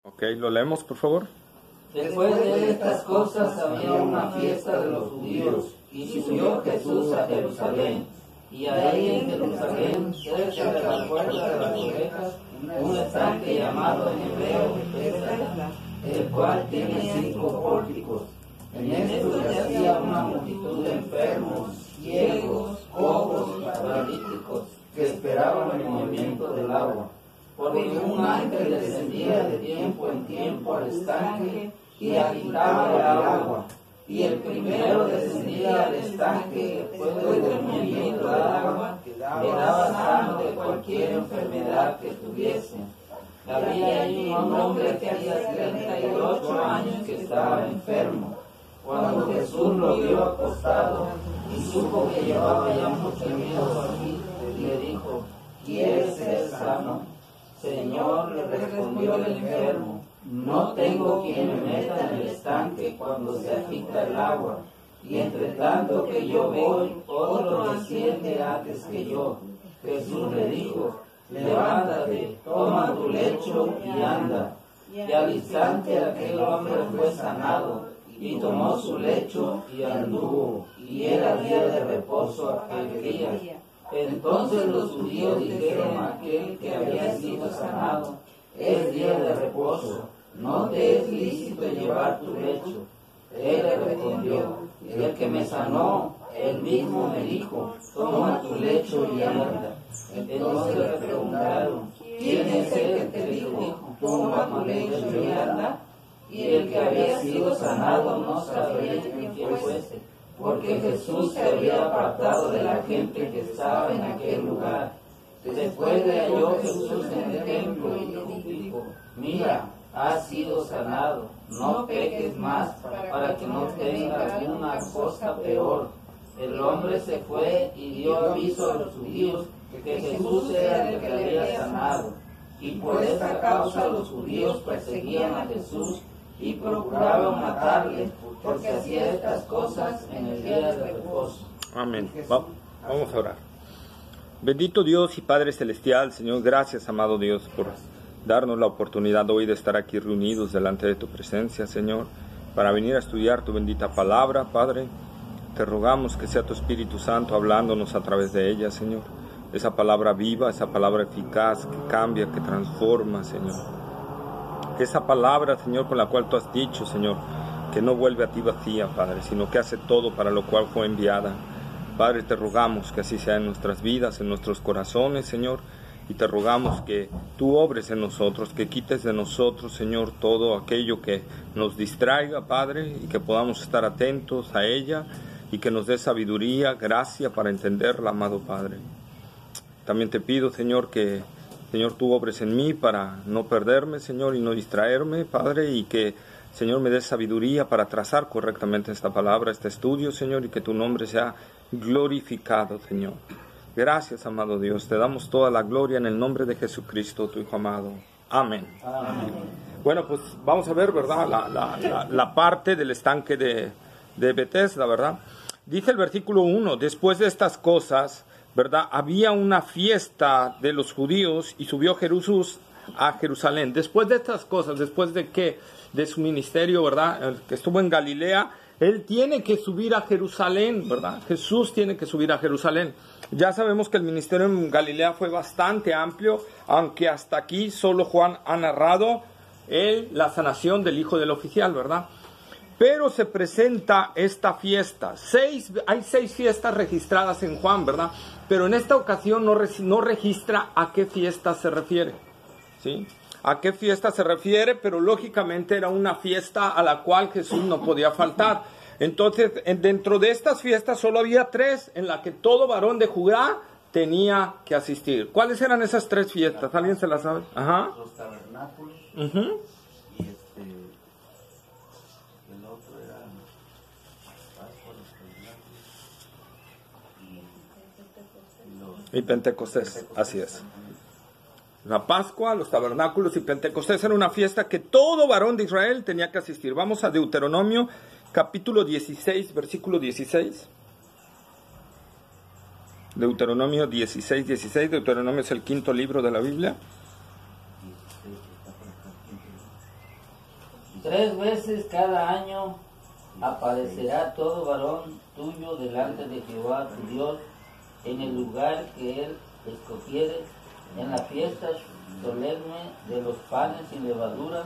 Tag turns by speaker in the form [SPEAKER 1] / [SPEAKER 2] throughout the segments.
[SPEAKER 1] Ok, lo leemos, por favor.
[SPEAKER 2] Después de estas cosas había una fiesta de los judíos, y subió Jesús a Jerusalén. Y ahí en Jerusalén, cerca de la puerta de las ovejas, un estanque llamado en hebreo Bethesda, el cual tiene 5 pórticos. En esto yacía una multitud de enfermos, ciegos, cojos y paralíticos, que esperaban el movimiento del agua. Porque un ángel descendía de tiempo en tiempo al estanque y agitaba el agua. Y el primero descendía al estanque después del movimiento del agua, quedaba sano de cualquier enfermedad que tuviese. Había allí un hombre que hacía 38 años que estaba enfermo. Cuando Jesús lo vio acostado y supo que llevaba ya mucho tiempo aquí, le dijo: ¿quieres ser sano? Señor, le respondió el enfermo, no tengo quien me meta en el estanque cuando se agita el agua, y entre tanto que yo voy, otro desciende antes que yo. Jesús le dijo: levántate, toma tu lecho y anda. Y al instante aquel hombre fue sanado, y tomó su lecho y anduvo, y era día de reposo aquel día. Entonces los judíos dijeron a aquel que había sido sanado: es día de reposo, no te es lícito llevar tu lecho. Él le respondió: el que me sanó, él mismo me dijo: toma tu lecho y anda. Entonces le preguntaron: ¿quién es el que te dijo: toma tu lecho y anda? Y el que había sido sanado no sabía quién fuese, porque Jesús se había apartado de la gente que estaba en aquel lugar. Después le halló Jesús en el templo y dijo: mira, has sido sanado, no peques más para que no tengas alguna cosa peor. El hombre se fue y dio aviso a los judíos que Jesús era el que había sanado. Y por esta causa los judíos perseguían a Jesús y procuraban matarle, porque hacía estas cosas en el día de reposo.
[SPEAKER 1] Amén. Vamos a orar. Bendito Dios y Padre Celestial, Señor, gracias, amado Dios, por darnos la oportunidad hoy de estar aquí reunidos delante de tu presencia, Señor, para venir a estudiar tu bendita palabra, Padre. Te rogamos que sea tu Espíritu Santo hablándonos a través de ella, Señor. Esa palabra viva, esa palabra eficaz, que cambia, que transforma, Señor. Esa palabra, Señor, con la cual tú has dicho, Señor, que no vuelve a ti vacía, Padre, sino que hace todo para lo cual fue enviada. Padre, te rogamos que así sea en nuestras vidas, en nuestros corazones, Señor, y te rogamos que tú obres en nosotros, que quites de nosotros, Señor, todo aquello que nos distraiga, Padre, y que podamos estar atentos a ella, y que nos dé sabiduría, gracia para entenderla, amado Padre. También te pido, Señor, que Señor, tú obres en mí para no perderme, Señor, y no distraerme, Padre, y que, Señor, me des sabiduría para trazar correctamente esta palabra, este estudio, Señor, y que tu nombre sea glorificado, Señor. Gracias, amado Dios, te damos toda la gloria en el nombre de Jesucristo, tu Hijo amado. Amén. Amén. Bueno, pues vamos a ver, ¿verdad?, la parte del estanque de Bethesda, ¿verdad? Dice el versículo 1, después de estas cosas, ¿verdad?, había una fiesta de los judíos y subió Jesús a Jerusalén. Después de estas cosas, después de que de su ministerio, ¿verdad?, que estuvo en Galilea, él tiene que subir a Jerusalén, ¿verdad? Jesús tiene que subir a Jerusalén. Ya sabemos que el ministerio en Galilea fue bastante amplio, aunque hasta aquí solo Juan ha narrado la sanación del hijo del oficial, ¿verdad? Pero se presenta esta fiesta. Hay 6 fiestas registradas en Juan, ¿verdad? Pero en esta ocasión no registra a qué fiesta se refiere, ¿sí? A qué fiesta se refiere, pero lógicamente era una fiesta a la cual Jesús no podía faltar. Entonces, dentro de estas fiestas solo había 3 en las que todo varón de Judá tenía que asistir. ¿Cuáles eran esas 3 fiestas? ¿Alguien se las sabe? Ajá.
[SPEAKER 3] Los tabernáculos.
[SPEAKER 1] Uh-huh.
[SPEAKER 3] Y el otro era Pascua, los tabernáculos
[SPEAKER 1] y Pentecostés, así es. La Pascua, los tabernáculos y Pentecostés era una fiesta que todo varón de Israel tenía que asistir. Vamos a Deuteronomio, capítulo 16, versículo 16. Deuteronomio 16, 16. Deuteronomio es el 5.º libro de la Biblia.
[SPEAKER 2] 3 veces cada año aparecerá todo varón tuyo delante de Jehová tu Dios en el lugar que él escogiere, en la fiesta solemne de los panes sin levadura,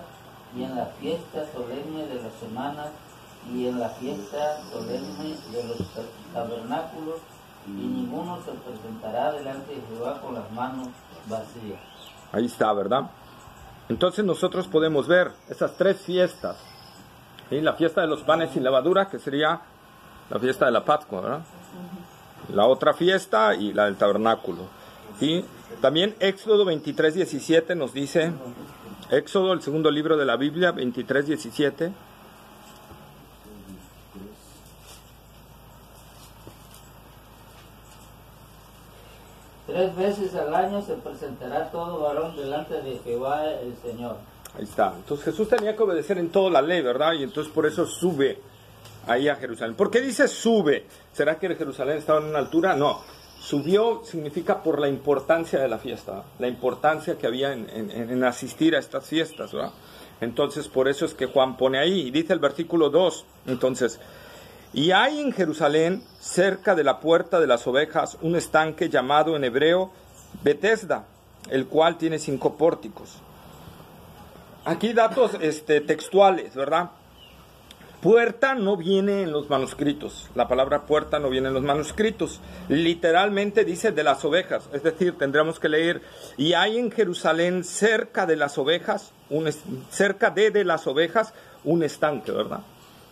[SPEAKER 2] y en la fiesta solemne de las semanas, y en la fiesta solemne de los tabernáculos, y ninguno se presentará delante de Jehová con las manos vacías.
[SPEAKER 1] Ahí está, ¿verdad? Entonces nosotros podemos ver esas 3 fiestas. ¿Sí? La fiesta de los panes sin levadura, que sería la fiesta de la Pascua, ¿verdad? La otra fiesta y la del tabernáculo. ¿Sí? También Éxodo 23:17 nos dice, Éxodo, el segundo libro de la Biblia, 23:17.
[SPEAKER 2] Tres veces al año se presentará todo varón delante de Jehová el Señor.
[SPEAKER 1] Ahí está. Entonces Jesús tenía que obedecer en toda la ley, ¿verdad? Y entonces por eso sube ahí a Jerusalén. ¿Por qué dice sube? ¿Será que Jerusalén estaba en una altura? No. Subió significa por la importancia de la fiesta, la importancia que había en asistir a estas fiestas, ¿verdad? Entonces por eso es que Juan pone ahí. Y dice el versículo 2, entonces... Y hay en Jerusalén, cerca de la puerta de las ovejas, un estanque llamado en hebreo Betesda, el cual tiene 5 pórticos. Aquí datos textuales, ¿verdad? Puerta no viene en los manuscritos. La palabra puerta no viene en los manuscritos. Literalmente dice de las ovejas. Es decir, tendríamos que leer, y hay en Jerusalén, cerca de las ovejas, cerca de las ovejas, un estanque, ¿verdad?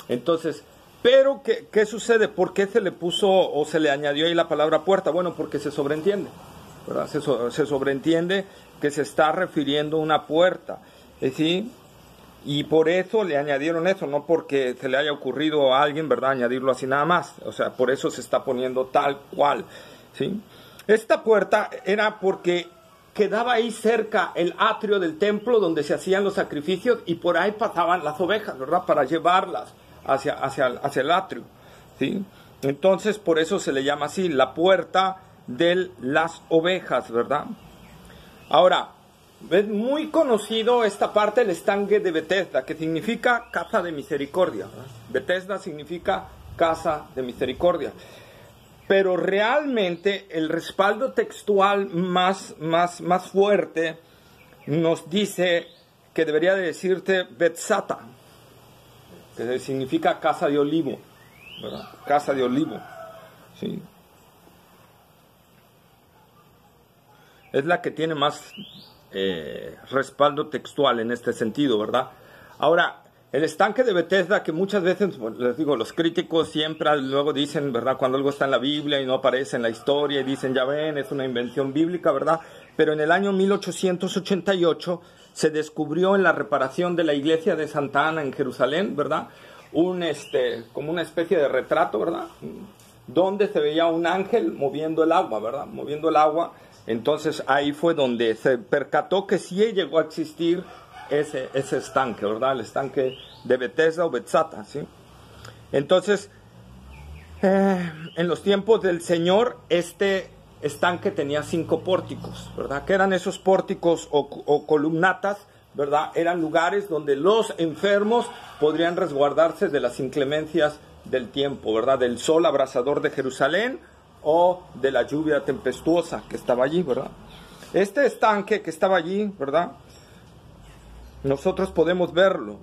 [SPEAKER 1] Entonces... Pero, ¿qué sucede? ¿Por qué se le puso o se le añadió ahí la palabra puerta? Bueno, porque se sobreentiende, ¿verdad? Se sobreentiende que se está refiriendo a una puerta, ¿sí? Y por eso le añadieron eso, no porque se le haya ocurrido a alguien, ¿verdad?, añadirlo así nada más. O sea, por eso se está poniendo tal cual, ¿sí? Esta puerta era porque quedaba ahí cerca el atrio del templo donde se hacían los sacrificios y por ahí pasaban las ovejas, ¿verdad?, para llevarlas hacia el atrio, ¿sí? Entonces por eso se le llama así, la puerta de las ovejas, ¿verdad? Ahora, es muy conocido esta parte del estanque de Betesda, que significa casa de misericordia, ¿verdad? Betesda significa casa de misericordia, pero realmente el respaldo textual más fuerte nos dice que debería de decirte Betzata, que significa casa de olivo, ¿verdad? Casa de olivo, ¿sí? Es la que tiene más respaldo textual en este sentido, ¿verdad? Ahora, el estanque de Betesda, que muchas veces, bueno, les digo, los críticos siempre luego dicen, ¿verdad?, cuando algo está en la Biblia y no aparece en la historia, y dicen, ya ven, es una invención bíblica, ¿verdad? Pero en el año 1888 se descubrió en la reparación de la iglesia de Santa Ana en Jerusalén, ¿verdad?, como una especie de retrato, ¿verdad?, donde se veía un ángel moviendo el agua, ¿verdad?, moviendo el agua. Entonces ahí fue donde se percató que sí llegó a existir ese estanque, ¿verdad?, el estanque de Betesda o Betzata, ¿sí? Entonces, en los tiempos del Señor, este estanque tenía 5 pórticos, ¿verdad? ¿Qué eran esos pórticos o columnatas? ¿Verdad? Eran lugares donde los enfermos podrían resguardarse de las inclemencias del tiempo, ¿verdad? Del sol abrasador de Jerusalén o de la lluvia tempestuosa que estaba allí, ¿verdad? Este estanque que estaba allí, ¿verdad?, nosotros podemos verlo.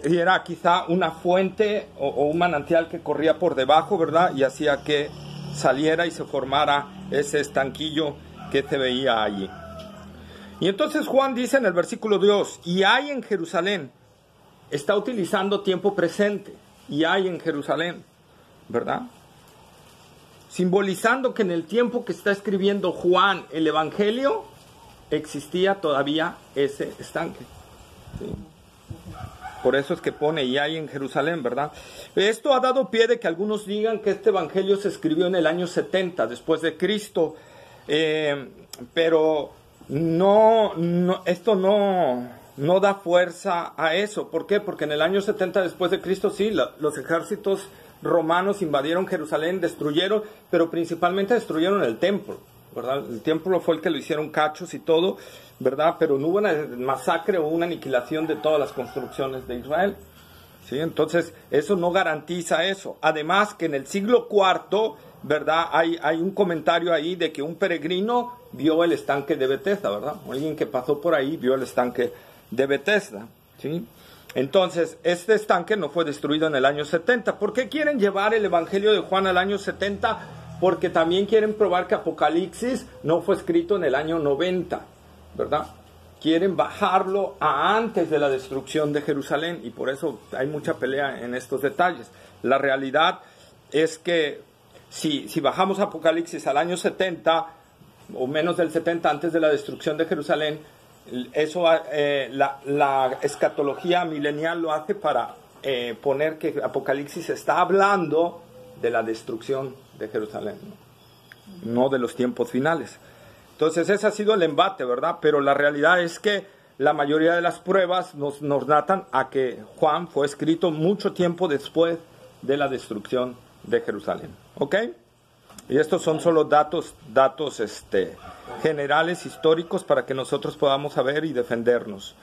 [SPEAKER 1] Era quizá una fuente o un manantial que corría por debajo, ¿verdad?, y hacía que saliera y se formara ese estanquillo que se veía allí. Y entonces Juan dice en el versículo 2, y hay en Jerusalén, está utilizando tiempo presente, y hay en Jerusalén, ¿verdad?, simbolizando que en el tiempo que está escribiendo Juan el Evangelio, existía todavía ese estanque, ¿sí? Por eso es que pone, y hay en Jerusalén, ¿verdad? Esto ha dado pie de que algunos digan que este Evangelio se escribió en el año 70 después de Cristo, pero esto no da fuerza a eso. ¿Por qué? Porque en el año 70 después de Cristo, sí, los ejércitos romanos invadieron Jerusalén, destruyeron, pero principalmente destruyeron el templo, ¿verdad? El templo fue el que lo hicieron cachos y todo, ¿verdad? Pero no hubo una masacre o una aniquilación de todas las construcciones de Israel, ¿sí? Entonces, eso no garantiza eso. Además, que en el siglo IV, ¿verdad? Hay un comentario ahí de que un peregrino vio el estanque de Betesda, ¿verdad? Alguien que pasó por ahí vio el estanque de Betesda, ¿sí? Entonces, este estanque no fue destruido en el año 70. ¿Por qué quieren llevar el Evangelio de Juan al año 70? Porque también quieren probar que Apocalipsis no fue escrito en el año 90, ¿verdad? Quieren bajarlo a antes de la destrucción de Jerusalén, y por eso hay mucha pelea en estos detalles. La realidad es que si bajamos Apocalipsis al año 70, o menos del 70, antes de la destrucción de Jerusalén, eso la escatología milenial lo hace para poner que Apocalipsis está hablando de la destrucción de Jerusalén, no de los tiempos finales. Entonces ese ha sido el embate, ¿verdad? Pero la realidad es que la mayoría de las pruebas nos datan a que Juan fue escrito mucho tiempo después de la destrucción de Jerusalén, ¿ok? Y estos son solo datos generales, históricos, para que nosotros podamos saber y defendernos.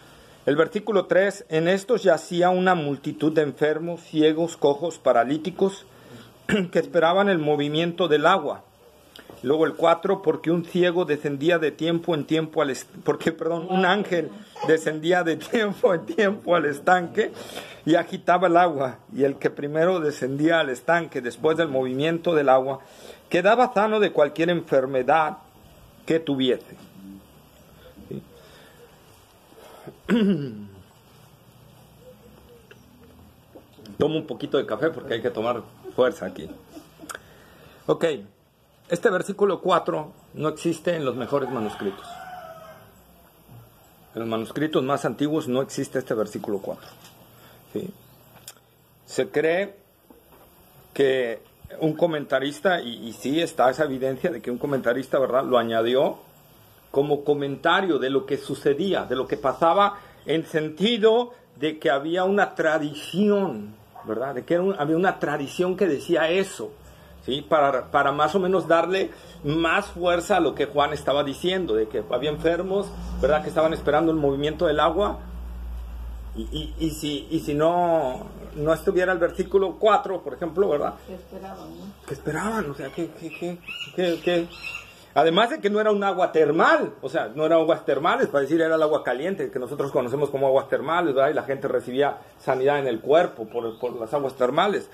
[SPEAKER 1] El versículo 3, en estos yacía una multitud de enfermos, ciegos, cojos, paralíticos, que esperaban el movimiento del agua. Luego el 4, porque un ciego descendía de tiempo en tiempo un ángel descendía de tiempo en tiempo al estanque y agitaba el agua, y el que primero descendía al estanque después del movimiento del agua quedaba sano de cualquier enfermedad que tuviese. ¿Sí? Tomo un poquito de café porque hay que tomar fuerza aquí. Ok, este versículo 4 no existe en los mejores manuscritos. En los manuscritos más antiguos no existe este versículo 4. ¿Sí? Se cree que un comentarista, y sí está esa evidencia de que un comentarista, ¿verdad?, lo añadió como comentario de lo que sucedía, de lo que pasaba, en sentido de que había una tradición, ¿verdad?, de que había una tradición que decía eso, ¿sí?, para más o menos darle más fuerza a lo que Juan estaba diciendo, de que había enfermos, ¿verdad?, que estaban esperando el movimiento del agua, y si no estuviera el versículo 4, por ejemplo, ¿verdad?
[SPEAKER 2] Que esperaban, ¿no?
[SPEAKER 1] Que esperaban, o sea, que además de que no era un agua termal, o sea, no eran aguas termales, para decir era el agua caliente, que nosotros conocemos como aguas termales, ¿verdad? Y la gente recibía sanidad en el cuerpo por las aguas termales.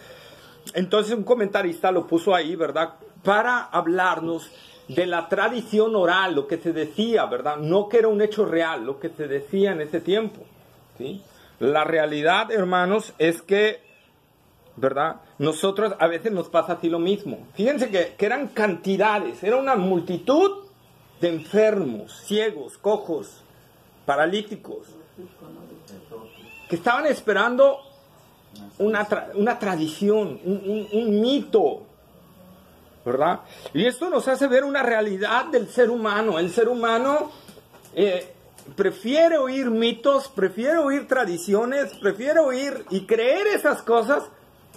[SPEAKER 1] Entonces un comentarista lo puso ahí, ¿verdad?, para hablarnos de la tradición oral, lo que se decía, ¿verdad? No que era un hecho real, lo que se decía en ese tiempo, ¿sí? La realidad, hermanos, es que, ¿verdad?, nosotros a veces nos pasa así lo mismo. Fíjense que eran cantidades, era una multitud de enfermos, ciegos, cojos, paralíticos, que estaban esperando una tradición, un mito, ¿verdad? Y esto nos hace ver una realidad del ser humano. El ser humano prefiere oír mitos, prefiere oír tradiciones, prefiere oír y creer esas cosas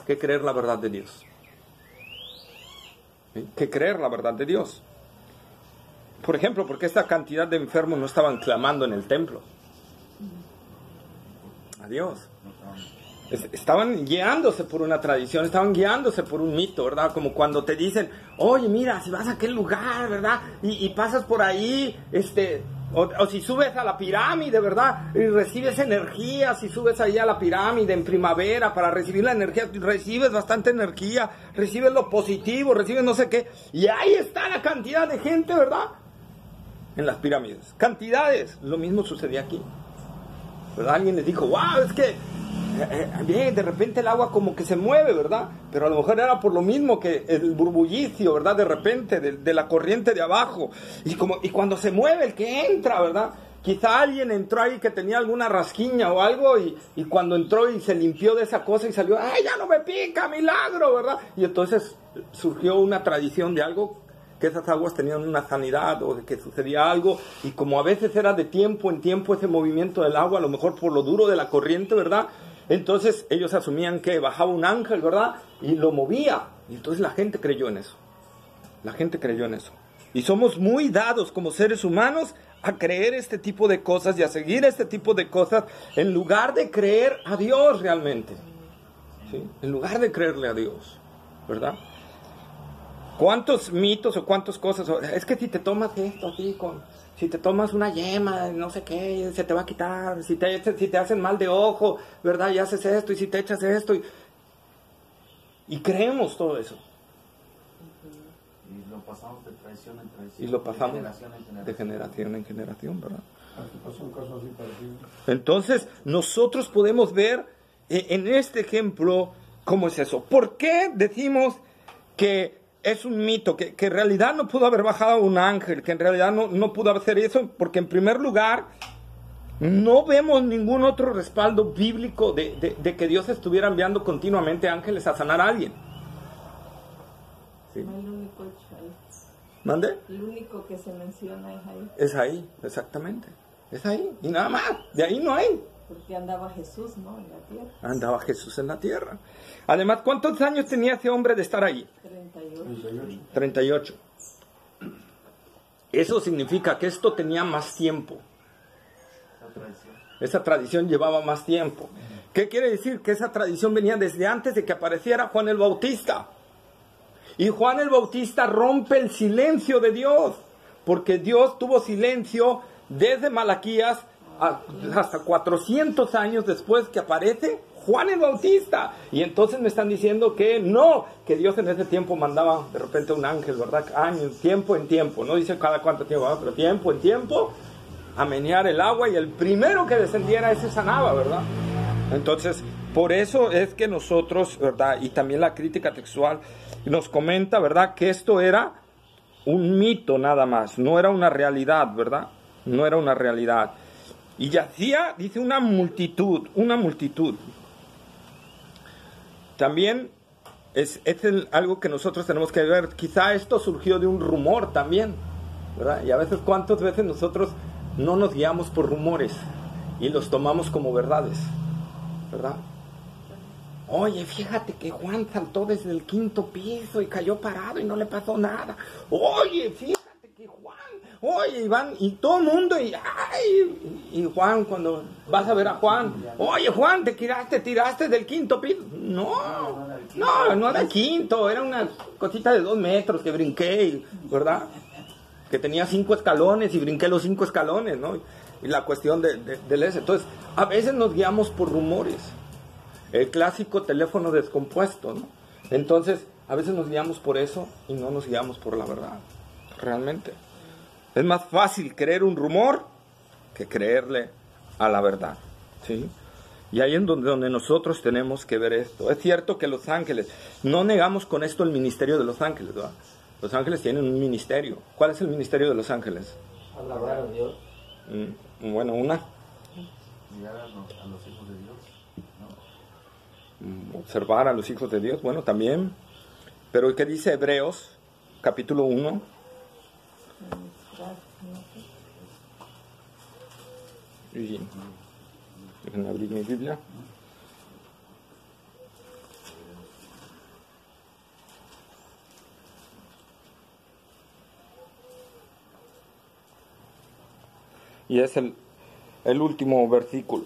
[SPEAKER 1] que creer la verdad de Dios. ¿Sí? Que creer la verdad de Dios. Por ejemplo, porque esta cantidad de enfermos no estaban clamando en el templo a Dios. Estaban guiándose por una tradición, estaban guiándose por un mito, ¿verdad? Como cuando te dicen, oye, mira, si vas a aquel lugar, ¿verdad? Y pasas por ahí, o si subes a la pirámide, ¿verdad?, y recibes energía. Si subes ahí a la pirámide en primavera para recibir la energía, recibes bastante energía, recibes lo positivo, recibes no sé qué. Y ahí está la cantidad de gente, ¿verdad?, en las pirámides. Cantidades. Lo mismo sucedía aquí, ¿verdad? Alguien les dijo, wow, es que bien, de repente el agua como que se mueve, ¿verdad? Pero a lo mejor era por lo mismo que el burbullicio, ¿verdad?, de repente de la corriente de abajo, y cuando se mueve el que entra, ¿verdad?, quizá alguien entró ahí que tenía alguna rasquiña o algo, y cuando entró y se limpió de esa cosa y salió, ¡ay, ya no me pica, milagro!, ¿verdad? Y entonces surgió una tradición de algo, que esas aguas tenían una sanidad, o de que sucedía algo, y como a veces era de tiempo en tiempo ese movimiento del agua, a lo mejor por lo duro de la corriente, ¿verdad?, entonces ellos asumían que bajaba un ángel, ¿verdad?, y lo movía. Y entonces la gente creyó en eso. La gente creyó en eso. Y somos muy dados como seres humanos a creer este tipo de cosas y a seguir este tipo de cosas en lugar de creer a Dios realmente. ¿Sí? En lugar de creerle a Dios, ¿verdad? ¿Cuántos mitos o cuántas cosas? Es que si te tomas esto así, si te tomas una yema, no sé qué, se te va a quitar. Si te hacen mal de ojo, ¿verdad? Y haces esto, y si te echas esto. Y creemos todo eso.
[SPEAKER 3] Y lo pasamos de tradición en tradición.
[SPEAKER 1] Y lo pasamos de generación en generación, ¿verdad? Entonces, nosotros podemos ver en este ejemplo cómo es eso. ¿Por qué decimos que es un mito? Que en realidad no pudo haber bajado un ángel, que en realidad no pudo hacer eso, porque en primer lugar no vemos ningún otro respaldo bíblico de que Dios estuviera enviando continuamente ángeles a sanar a alguien. ¿Sí?
[SPEAKER 4] El único hecho ahí.
[SPEAKER 1] ¿Mande?
[SPEAKER 4] El único que se menciona es ahí.
[SPEAKER 1] Es ahí, exactamente. Es ahí, y nada más. De ahí no hay.
[SPEAKER 4] Porque andaba Jesús, ¿no? En la tierra.
[SPEAKER 1] Andaba Jesús en la tierra. Además, ¿cuántos años tenía ese hombre de estar ahí?
[SPEAKER 4] 38.
[SPEAKER 1] 38. Eso significa que esto tenía más tiempo. Esa tradición llevaba más tiempo. ¿Qué quiere decir? Que esa tradición venía desde antes de que apareciera Juan el Bautista. Y Juan el Bautista rompe el silencio de Dios, porque Dios tuvo silencio desde Malaquías hasta 400 años después que aparece Juan el Bautista. Y entonces me están diciendo que no, que Dios en ese tiempo mandaba de repente un ángel, ¿verdad? Años, tiempo en tiempo, no dice cada cuánto tiempo, ¿verdad? Pero tiempo en tiempo, a menear el agua, y el primero que descendiera ese sanaba, ¿verdad? Entonces, por eso es que nosotros, ¿verdad? Y también la crítica textual nos comenta, ¿verdad? Que esto era un mito nada más, no era una realidad, ¿verdad? No era una realidad. Y yacía, dice, una multitud. También es algo que nosotros tenemos que ver. Quizá esto surgió de un rumor también, ¿verdad? Y a veces, ¿cuántas veces nosotros no nos guiamos por rumores y los tomamos como verdades, ¿verdad? Oye, fíjate que Juan saltó desde el 5º piso y cayó parado y no le pasó nada. Oye, fíjate que Juan, oye, Iván, y todo el mundo, y Juan, cuando vas a ver a Juan, oye, Juan, te tiraste del 5º piso. No era el 5º, era una cosita de 2 metros que brinqué, ¿verdad? Que tenía 5 escalones y brinqué los 5 escalones, ¿no? Y la cuestión del ese. Entonces, a veces nos guiamos por rumores. El clásico teléfono descompuesto, ¿no? Entonces, a veces nos guiamos por eso y no nos guiamos por la verdad, realmente. Es más fácil creer un rumor que creerle a la verdad, ¿sí? Y ahí es donde nosotros tenemos que ver esto. Es cierto que los ángeles, no negamos con esto el ministerio de los ángeles, ¿verdad? Los ángeles tienen un ministerio. ¿Cuál es el ministerio de los ángeles?
[SPEAKER 2] Alabar a Dios.
[SPEAKER 1] Bueno, una.
[SPEAKER 3] Mirar a los hijos de Dios.
[SPEAKER 1] Observar a los hijos de Dios, bueno, también. Pero ¿qué dice Hebreos, capítulo 1? Y déjenme abrir mi Biblia. Y es el último versículo,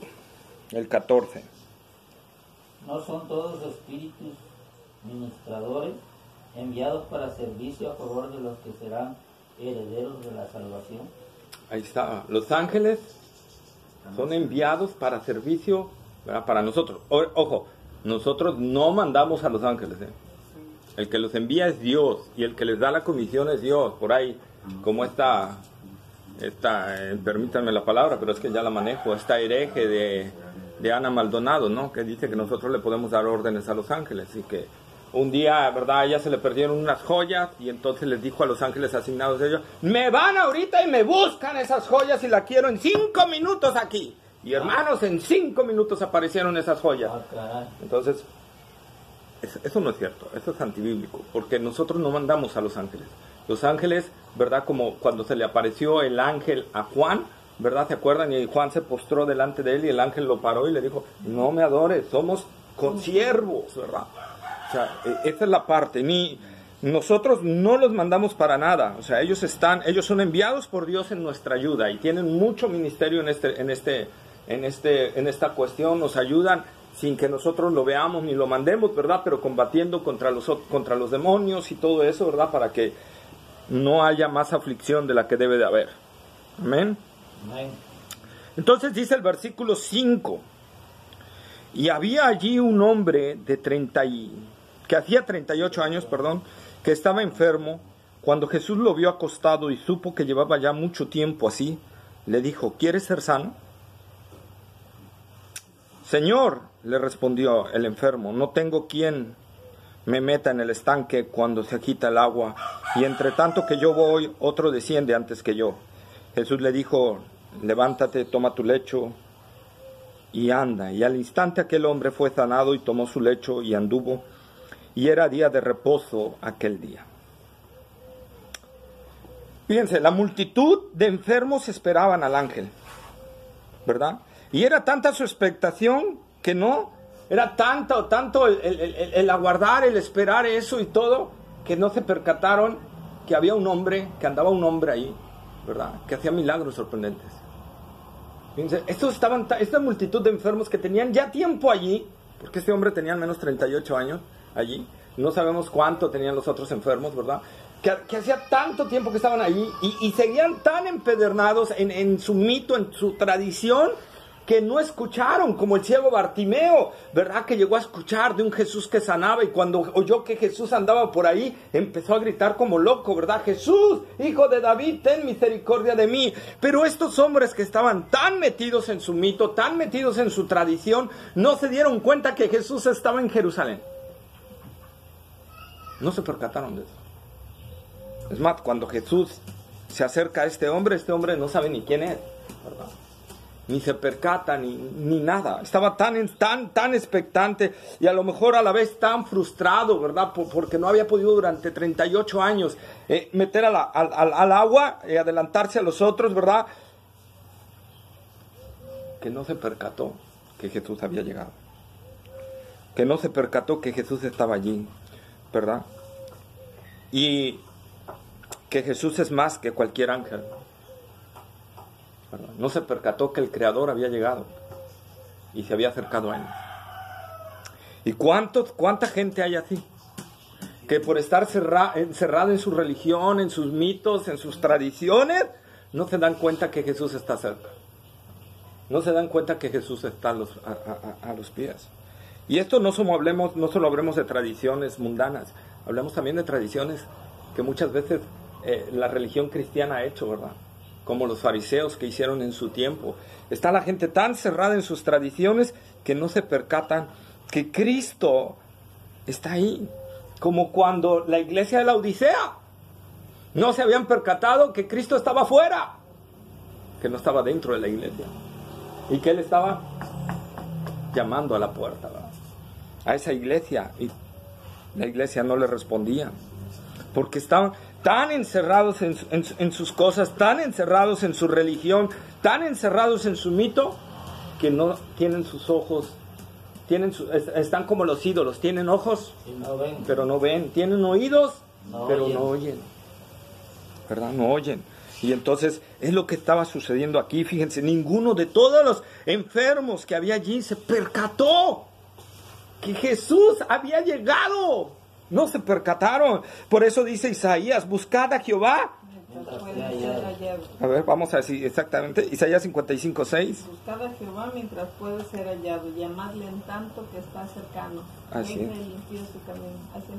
[SPEAKER 1] el 14.
[SPEAKER 2] ¿No son todos espíritus ministradores enviados para servicio a favor de los que serán herederos de la salvación?
[SPEAKER 1] Ahí está. Los ángeles son enviados para servicio, ¿verdad? Para nosotros. Ojo, nosotros no mandamos a los ángeles, ¿eh? El que los envía es Dios y el que les da la comisión es Dios. Por ahí, como esta permítanme la palabra, pero es que ya la manejo, esta hereje de Ana Maldonado, ¿no? Que dice que nosotros le podemos dar órdenes a los ángeles y que un día, ¿verdad? A ella se le perdieron unas joyas y entonces les dijo a los ángeles asignados de ellos: me van ahorita y me buscan esas joyas y la quiero en 5 minutos aquí. Y hermanos, en 5 minutos aparecieron esas joyas. Entonces, eso no es cierto, eso es antibíblico, porque nosotros no mandamos a los ángeles. Los ángeles, ¿verdad? Como cuando se le apareció el ángel a Juan, ¿verdad? ¿Se acuerdan? Y Juan se postró delante de él y el ángel lo paró y le dijo: no me adores, somos consiervos, ¿verdad? O sea, esa es la parte. nosotros no los mandamos para nada. O sea, ellos son enviados por Dios en nuestra ayuda y tienen mucho ministerio en esta cuestión. Nos ayudan sin que nosotros lo veamos ni lo mandemos, ¿verdad? Pero combatiendo contra los demonios y todo eso, ¿verdad? Para que no haya más aflicción de la que debe de haber. Amén.
[SPEAKER 2] Amén.
[SPEAKER 1] Entonces dice el versículo 5. Y había allí un hombre que hacía 38 años, que estaba enfermo. Cuando Jesús lo vio acostado y supo que llevaba ya mucho tiempo así, le dijo: ¿quieres ser sano? Señor, le respondió el enfermo, no tengo quien me meta en el estanque cuando se agita el agua, y entre tanto que yo voy, otro desciende antes que yo. Jesús le dijo: levántate, toma tu lecho y anda. Y al instante aquel hombre fue sanado y tomó su lecho y anduvo, y era día de reposo aquel día. Fíjense, la multitud de enfermos esperaban al ángel, ¿verdad? Y era tanta su expectación que no, era tanto el aguardar, el esperar eso y todo, que no se percataron que había un hombre, que andaba un hombre ahí, ¿verdad? Que hacía milagros sorprendentes. Fíjense, esta multitud de enfermos que tenían ya tiempo allí, porque este hombre tenía al menos 38 años allí, no sabemos cuánto tenían los otros enfermos, ¿verdad? Que hacía tanto tiempo que estaban allí y seguían tan empedernados en su mito, en su tradición, que no escucharon, como el ciego Bartimeo, ¿verdad? Que llegó a escuchar de un Jesús que sanaba, y cuando oyó que Jesús andaba por ahí, empezó a gritar como loco, ¿verdad? Jesús, hijo de David, ten misericordia de mí. Pero estos hombres que estaban tan metidos en su mito, tan metidos en su tradición, no se dieron cuenta que Jesús estaba en Jerusalén. No se percataron de eso. Es más, cuando Jesús se acerca a este hombre no sabe ni quién es, ¿verdad? Ni se percata, ni nada. Estaba tan expectante, y a lo mejor a la vez tan frustrado, ¿verdad? Porque no había podido durante 38 años meter al agua, adelantarse a los otros, ¿verdad? Que no se percató que Jesús había llegado. Que no se percató que Jesús estaba allí, ¿verdad? Y que Jesús es más que cualquier ángel. No se percató que el Creador había llegado y se había acercado a él. ¿Y cuánta gente hay así? Que por estar encerrado en su religión, en sus mitos, en sus tradiciones, no se dan cuenta que Jesús está cerca. No se dan cuenta que Jesús está a los pies. Y esto no solo hablemos de tradiciones mundanas, hablamos también de tradiciones que muchas veces la religión cristiana ha hecho, ¿verdad? Como los fariseos que hicieron en su tiempo. Está la gente tan cerrada en sus tradiciones que no se percatan que Cristo está ahí. Como cuando la iglesia de la Odisea no se habían percatado que Cristo estaba afuera, que no estaba dentro de la iglesia, y que Él estaba llamando a la puerta, ¿verdad? A esa iglesia, y la iglesia no le respondía, porque estaban tan encerrados en sus cosas, tan encerrados en su religión, tan encerrados en su mito, que no tienen sus ojos, están como los ídolos, tienen ojos,
[SPEAKER 2] no ven,
[SPEAKER 1] pero no ven, tienen oídos, pero
[SPEAKER 2] oyen.
[SPEAKER 1] no oyen, ¿verdad? No oyen. Y entonces es lo que estaba sucediendo aquí. Fíjense, ninguno de todos los enfermos que había allí se percató que Jesús había llegado. No se percataron. Por eso dice Isaías: buscad a Jehová. A ver, vamos a decir exactamente. Isaías 55:6.
[SPEAKER 4] Buscad a Jehová mientras puede ser hallado. Llamadle en tanto que está cercano.
[SPEAKER 1] Así
[SPEAKER 4] Deje el impío su camino. Así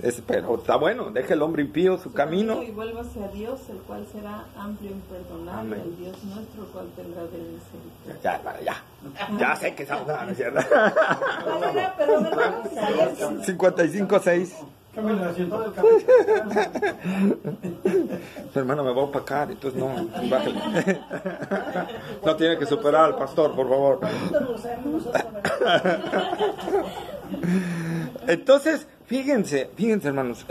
[SPEAKER 4] es.
[SPEAKER 1] Pero está bueno. Deje el hombre impío su camino.
[SPEAKER 4] Y vuélvase a Dios, el cual será amplio y perdonable.
[SPEAKER 1] Amén.
[SPEAKER 4] El Dios nuestro, el cual tendrá de misericordia.
[SPEAKER 1] Ya sé que es ¿no es cierto?
[SPEAKER 4] Pero ¿verdad? Isaías
[SPEAKER 1] 55:6. Su hermano me va a opacar, entonces no, bájale. No tiene que superar al pastor, por favor. Entonces, fíjense hermanos,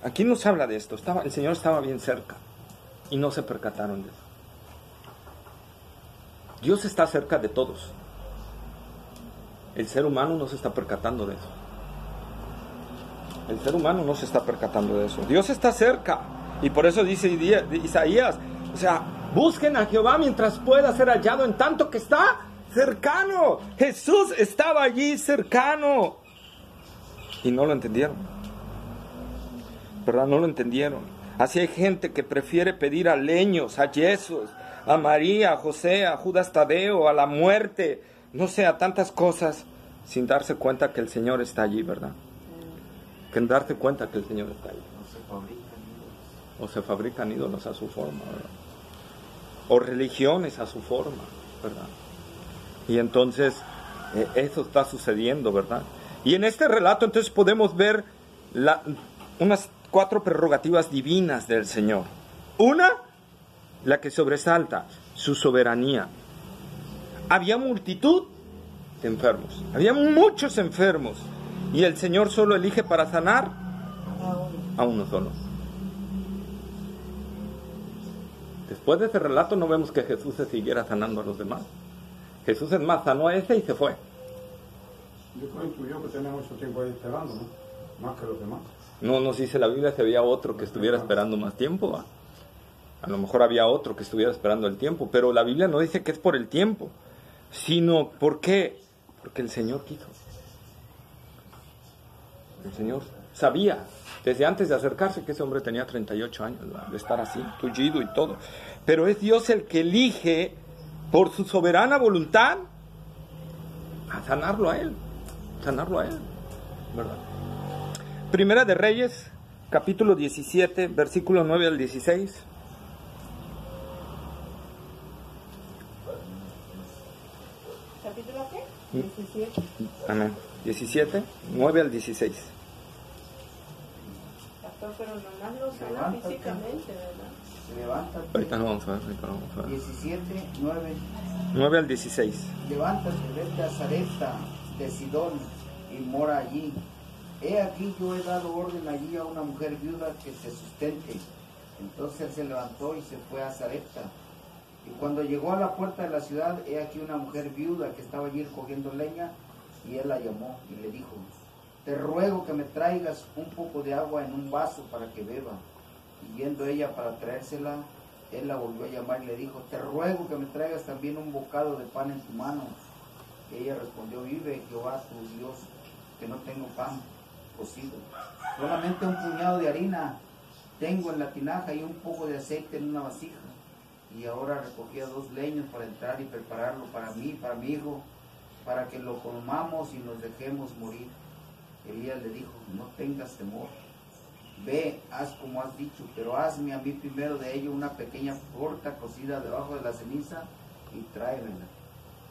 [SPEAKER 1] aquí nos habla de esto. El Señor estaba bien cerca y no se percataron de eso. Dios está cerca de todos. El ser humano no se está percatando de eso. El ser humano no se está percatando de eso. Dios está cerca. Y por eso dice Isaías, o sea, busquen a Jehová mientras pueda ser hallado, en tanto que está cercano. Jesús estaba allí cercano. Y no lo entendieron. ¿Verdad? No lo entendieron. Así hay gente que prefiere pedir a leños, a Jesús, a María, a José, a Judas Tadeo, a la muerte, no sé, a tantas cosas, sin darse cuenta que el Señor está allí, ¿verdad? Que en darse cuenta que el Señor está allí. O se fabrican ídolos a su forma, ¿verdad? O religiones a su forma, ¿verdad? Y entonces eso está sucediendo, ¿verdad? Y en este relato entonces podemos ver unas 4 prerrogativas divinas del Señor. Una, la que sobresalta, su soberanía. Había multitud de enfermos, había muchos enfermos, y el Señor solo elige para sanar a uno solo. Después de ese relato no vemos que Jesús se siguiera sanando a los demás. Jesús es más, sanó a ese y se fue.
[SPEAKER 5] Yo creo intuyó que tenía mucho tiempo ahí esperando, ¿no? Más que los demás.
[SPEAKER 1] No nos dice la Biblia si había otro que estuviera esperando más tiempo, ¿va? A lo mejor había otro que estuviera esperando el tiempo, pero la Biblia no dice que es por el tiempo, sino ¿por qué? Porque el Señor quiso. El Señor sabía desde antes de acercarse que ese hombre tenía 38 años, ¿verdad? De estar así, tullido y todo. Pero es Dios el que elige por su soberana voluntad a sanarlo a él, ¿verdad? Primera de Reyes, capítulo 17, versículo 9 al 16.
[SPEAKER 4] ¿Capítulo qué? 17.
[SPEAKER 1] Amén. 17, 9 al 16.
[SPEAKER 4] Pastor, pero nomás lo sana físicamente, ¿verdad?
[SPEAKER 3] Levántate.
[SPEAKER 1] Ahorita no vamos a ver.
[SPEAKER 3] 17, 9.
[SPEAKER 1] 9 al 16.
[SPEAKER 3] Levántate, vete a Sarepta de Sidón y mora allí. He aquí yo he dado orden allí a una mujer viuda que se sustente. Entonces él se levantó y se fue a Sarepta. Y cuando llegó a la puerta de la ciudad, he aquí una mujer viuda que estaba allí cogiendo leña, y él la llamó y le dijo: te ruego que me traigas un poco de agua en un vaso para que beba. Y yendo ella para traérsela, él la volvió a llamar y le dijo: te ruego que me traigas también un bocado de pan en tu mano. Y ella respondió: vive Jehová tu Dios, que no tengo pan cocido, solamente un puñado de harina tengo en la tinaja y un poco de aceite en una vasija. Y ahora recogía 2 leños para entrar y prepararlo para mí y para mi hijo, para que lo comamos y nos dejemos morir. Elías le dijo: no tengas temor, ve, haz como has dicho, pero hazme a mí primero de ello una pequeña torta cocida debajo de la ceniza y tráemela.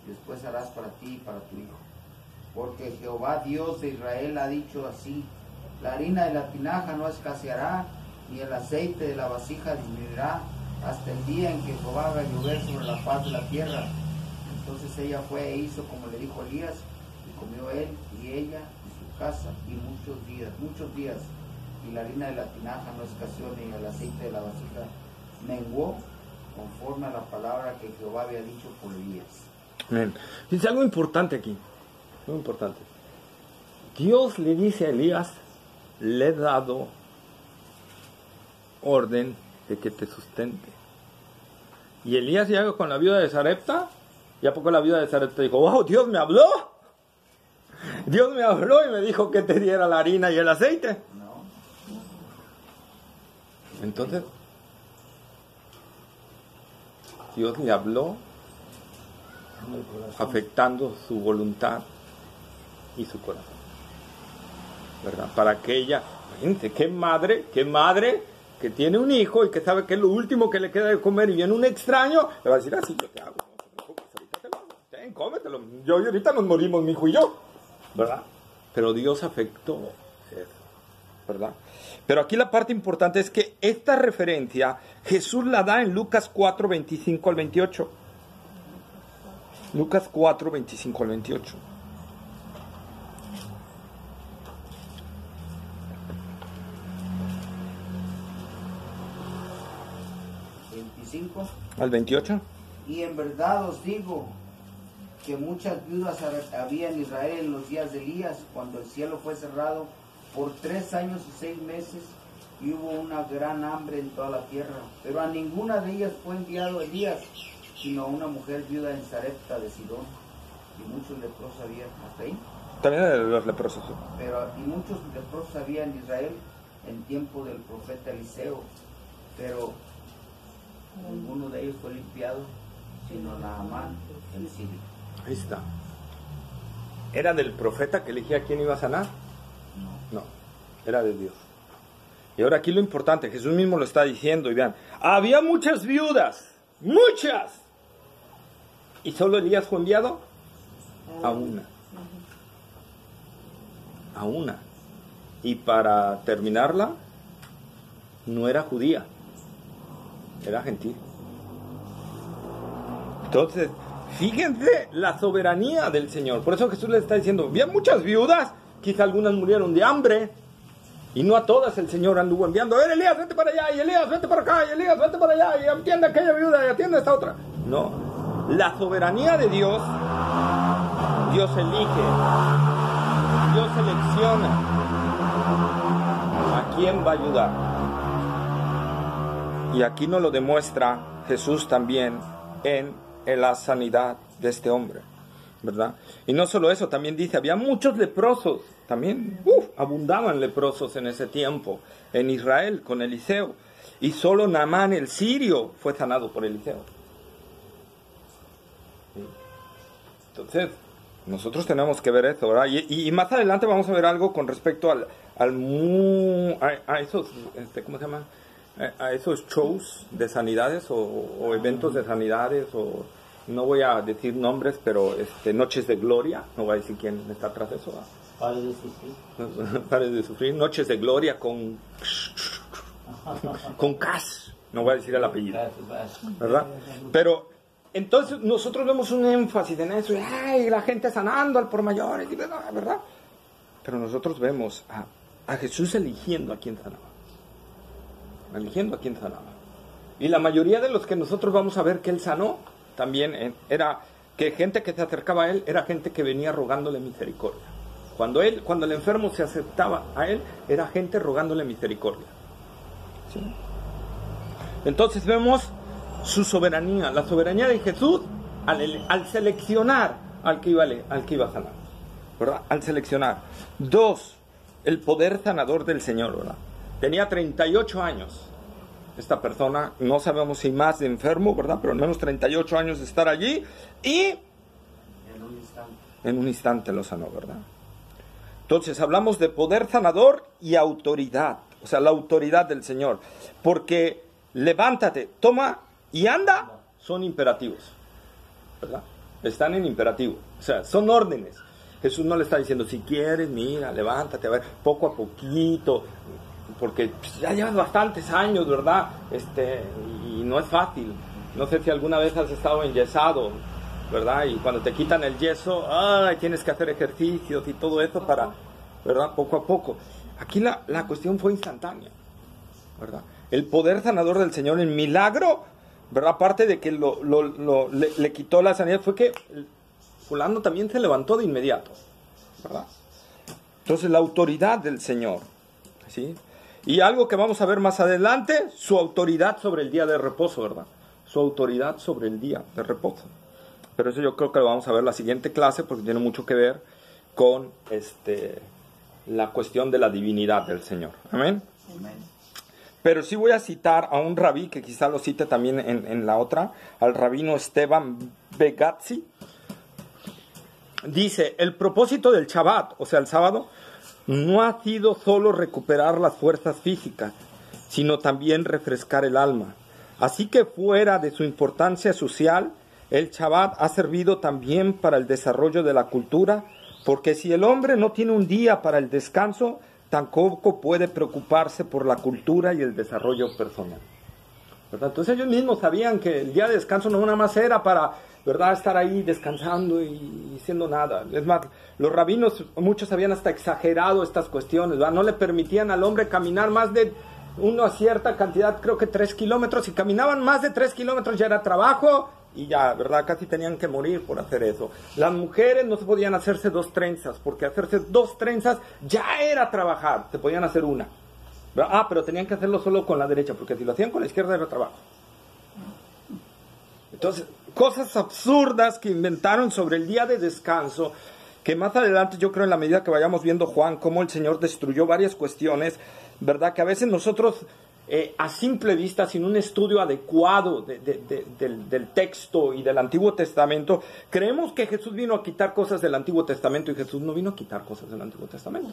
[SPEAKER 3] Después harás para ti y para tu hijo. Porque Jehová Dios de Israel ha dicho así: la harina de la tinaja no escaseará, ni el aceite de la vasija disminuirá, hasta el día en que Jehová haga llover sobre la faz de la tierra. Entonces ella fue e hizo como le dijo Elías, y comió él y ella y su casa, y muchos días, y la harina de la tinaja no escaseó, ni el aceite de la vasija menguó, conforme a la palabra que Jehová había dicho por Elías.
[SPEAKER 1] Amén. Dice algo importante aquí, muy importante. Dios le dice a Elías: le he dado orden de que te sustente. Y Elías llega con la viuda de Sarepta, y a poco la viuda de Sarepta dijo: wow, Dios me habló. Dios me habló y me dijo que te diera la harina y el aceite.
[SPEAKER 3] No.
[SPEAKER 1] Entonces, Dios le habló afectando su voluntad y su corazón, ¿verdad? Para que ella, fíjense, qué madre que tiene un hijo y que sabe que es lo último que le queda de comer, y viene un extraño, le va a decir: así yo te hago, no te preocupes, ahorita te lo hago, ten, cómetelo, yo y ahorita nos morimos mi hijo y yo, ¿verdad? Pero Dios afectó eso, ¿verdad? Pero aquí la parte importante es que esta referencia Jesús la da en Lucas 4, 25 al 28. Lucas 4, 25 al 28. ¿Al 28?
[SPEAKER 3] Y en verdad os digo que muchas viudas había en Israel en los días de Elías, cuando el cielo fue cerrado por 3 años y 6 meses, y hubo una gran hambre en toda la tierra. Pero a ninguna de ellas fue enviado Elías, sino a una mujer viuda en Sarepta de Sidón. Y muchos leprosos había, hasta ahí.
[SPEAKER 1] También de los leprosos.
[SPEAKER 3] Y muchos leprosos había en Israel en tiempo del profeta Eliseo, pero ninguno de ellos fue limpiado, sino Naamán el sirio.
[SPEAKER 1] Ahí está. ¿Era del profeta que elegía quién iba a sanar? No, era de Dios. Y ahora aquí lo importante, Jesús mismo lo está diciendo, y vean, había muchas viudas, muchas, y solo Elías fue enviado a una. A una. Y para terminarla, no era judía, era gentil. Entonces, fíjense la soberanía del Señor. Por eso Jesús les está diciendo, había muchas viudas, quizá algunas murieron de hambre, y no a todas el Señor anduvo enviando, Elías, vete para allá, y Elías, vete para acá, y Elías, vete para allá, y atiende a aquella viuda, y atiende a esta otra. No, la soberanía de Dios, Dios elige, Dios selecciona a quién va a ayudar. Y aquí nos lo demuestra Jesús también en la sanidad de este hombre, ¿verdad? Y no solo eso, también dice, había muchos leprosos, también abundaban leprosos en ese tiempo, en Israel, con Eliseo, y solo Naamán el sirio fue sanado por Eliseo. Entonces, nosotros tenemos que ver eso, ¿verdad? Y más adelante vamos a ver algo con respecto a esos, ¿cómo se llama? A esos shows de sanidades o eventos de sanidades, o no voy a decir nombres, pero noches de gloria, no voy a decir quién está atrás de eso, ¿verdad? Pares de sufrir, noches de gloria con Cash, no voy a decir el apellido, ¿verdad? Pero entonces nosotros vemos un énfasis en eso, ¡ay! La gente sanando al por mayores, ¿verdad? Pero nosotros vemos a Jesús eligiendo a quién sanaba. Eligiendo a quién sanaba. Y la mayoría de los que nosotros vamos a ver que él sanó, también era que gente que se acercaba a él, era gente que venía rogándole misericordia. Cuando el enfermo se aceptaba a él, era gente rogándole misericordia. ¿Sí? Entonces vemos su soberanía, la soberanía de Jesús al seleccionar al que iba a sanar, ¿verdad? Al seleccionar. 2, el poder sanador del Señor, ¿verdad? Tenía 38 años esta persona, no sabemos si más de enfermo, ¿verdad? Pero al menos 38 años de estar allí, y en un instante lo sanó, ¿verdad? Entonces hablamos de poder sanador y autoridad, o sea, la autoridad del Señor, porque levántate, toma y anda, son imperativos, ¿verdad? Están en imperativo, o sea, son órdenes. Jesús no le está diciendo, si quieres, mira, levántate, a ver, poco a poquito, porque ya llevas bastantes años, ¿verdad? Y no es fácil. No sé si alguna vez has estado enyesado, ¿verdad? Y cuando te quitan el yeso, tienes que hacer ejercicios y todo eso para, ¿verdad? Poco a poco. Aquí la cuestión fue instantánea, ¿verdad? El poder sanador del Señor en milagro, ¿verdad? Aparte de que le quitó la sanidad, fue que fulano también se levantó de inmediato, ¿verdad? Entonces la autoridad del Señor, ¿sí? Y algo que vamos a ver más adelante, su autoridad sobre el día de reposo, ¿verdad? Su autoridad sobre el día de reposo. Pero eso yo creo que lo vamos a ver en la siguiente clase, porque tiene mucho que ver con la cuestión de la divinidad del Señor. Amén.
[SPEAKER 3] Amén.
[SPEAKER 1] Pero sí voy a citar a un rabí, que quizá lo cite también en la otra, al rabino Esteban Begazzi. Dice, el propósito del Shabbat, o sea, el sábado, no ha sido solo recuperar las fuerzas físicas, sino también refrescar el alma. Así que fuera de su importancia social, el Shabbat ha servido también para el desarrollo de la cultura, porque si el hombre no tiene un día para el descanso, tampoco puede preocuparse por la cultura y el desarrollo personal, ¿verdad? Entonces ellos mismos sabían que el día de descanso no nada más era para, ¿verdad?, estar ahí descansando y haciendo nada. Es más, los rabinos, muchos habían hasta exagerado estas cuestiones, ¿verdad? No le permitían al hombre caminar más de una cierta cantidad, creo que 3 kilómetros. Si caminaban más de 3 kilómetros ya era trabajo y ya, ¿verdad? Casi tenían que morir por hacer eso. Las mujeres no se podían hacerse 2 trenzas, porque hacerse 2 trenzas ya era trabajar, se podían hacer una. ¿Verdad? Pero tenían que hacerlo solo con la derecha, porque si lo hacían con la izquierda era trabajo. Entonces, cosas absurdas que inventaron sobre el día de descanso, que más adelante yo creo en la medida que vayamos viendo Juan, cómo el Señor destruyó varias cuestiones, ¿verdad? Que a veces nosotros, a simple vista, sin un estudio adecuado del texto y del Antiguo Testamento, creemos que Jesús vino a quitar cosas del Antiguo Testamento, y Jesús no vino a quitar cosas del Antiguo Testamento.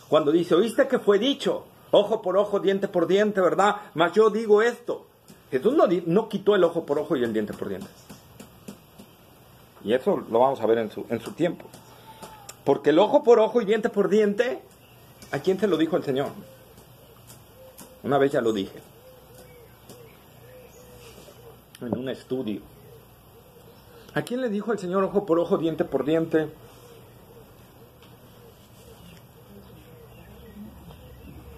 [SPEAKER 1] Cuando dice, oíste que fue dicho, ojo por ojo, diente por diente, ¿verdad? Mas yo digo esto. Jesús no quitó el ojo por ojo y el diente por diente. Y eso lo vamos a ver en su tiempo. Porque el ojo por ojo y diente por diente, ¿a quién se lo dijo el Señor? Una vez ya lo dije. En un estudio. ¿A quién le dijo el Señor ojo por ojo, diente por diente?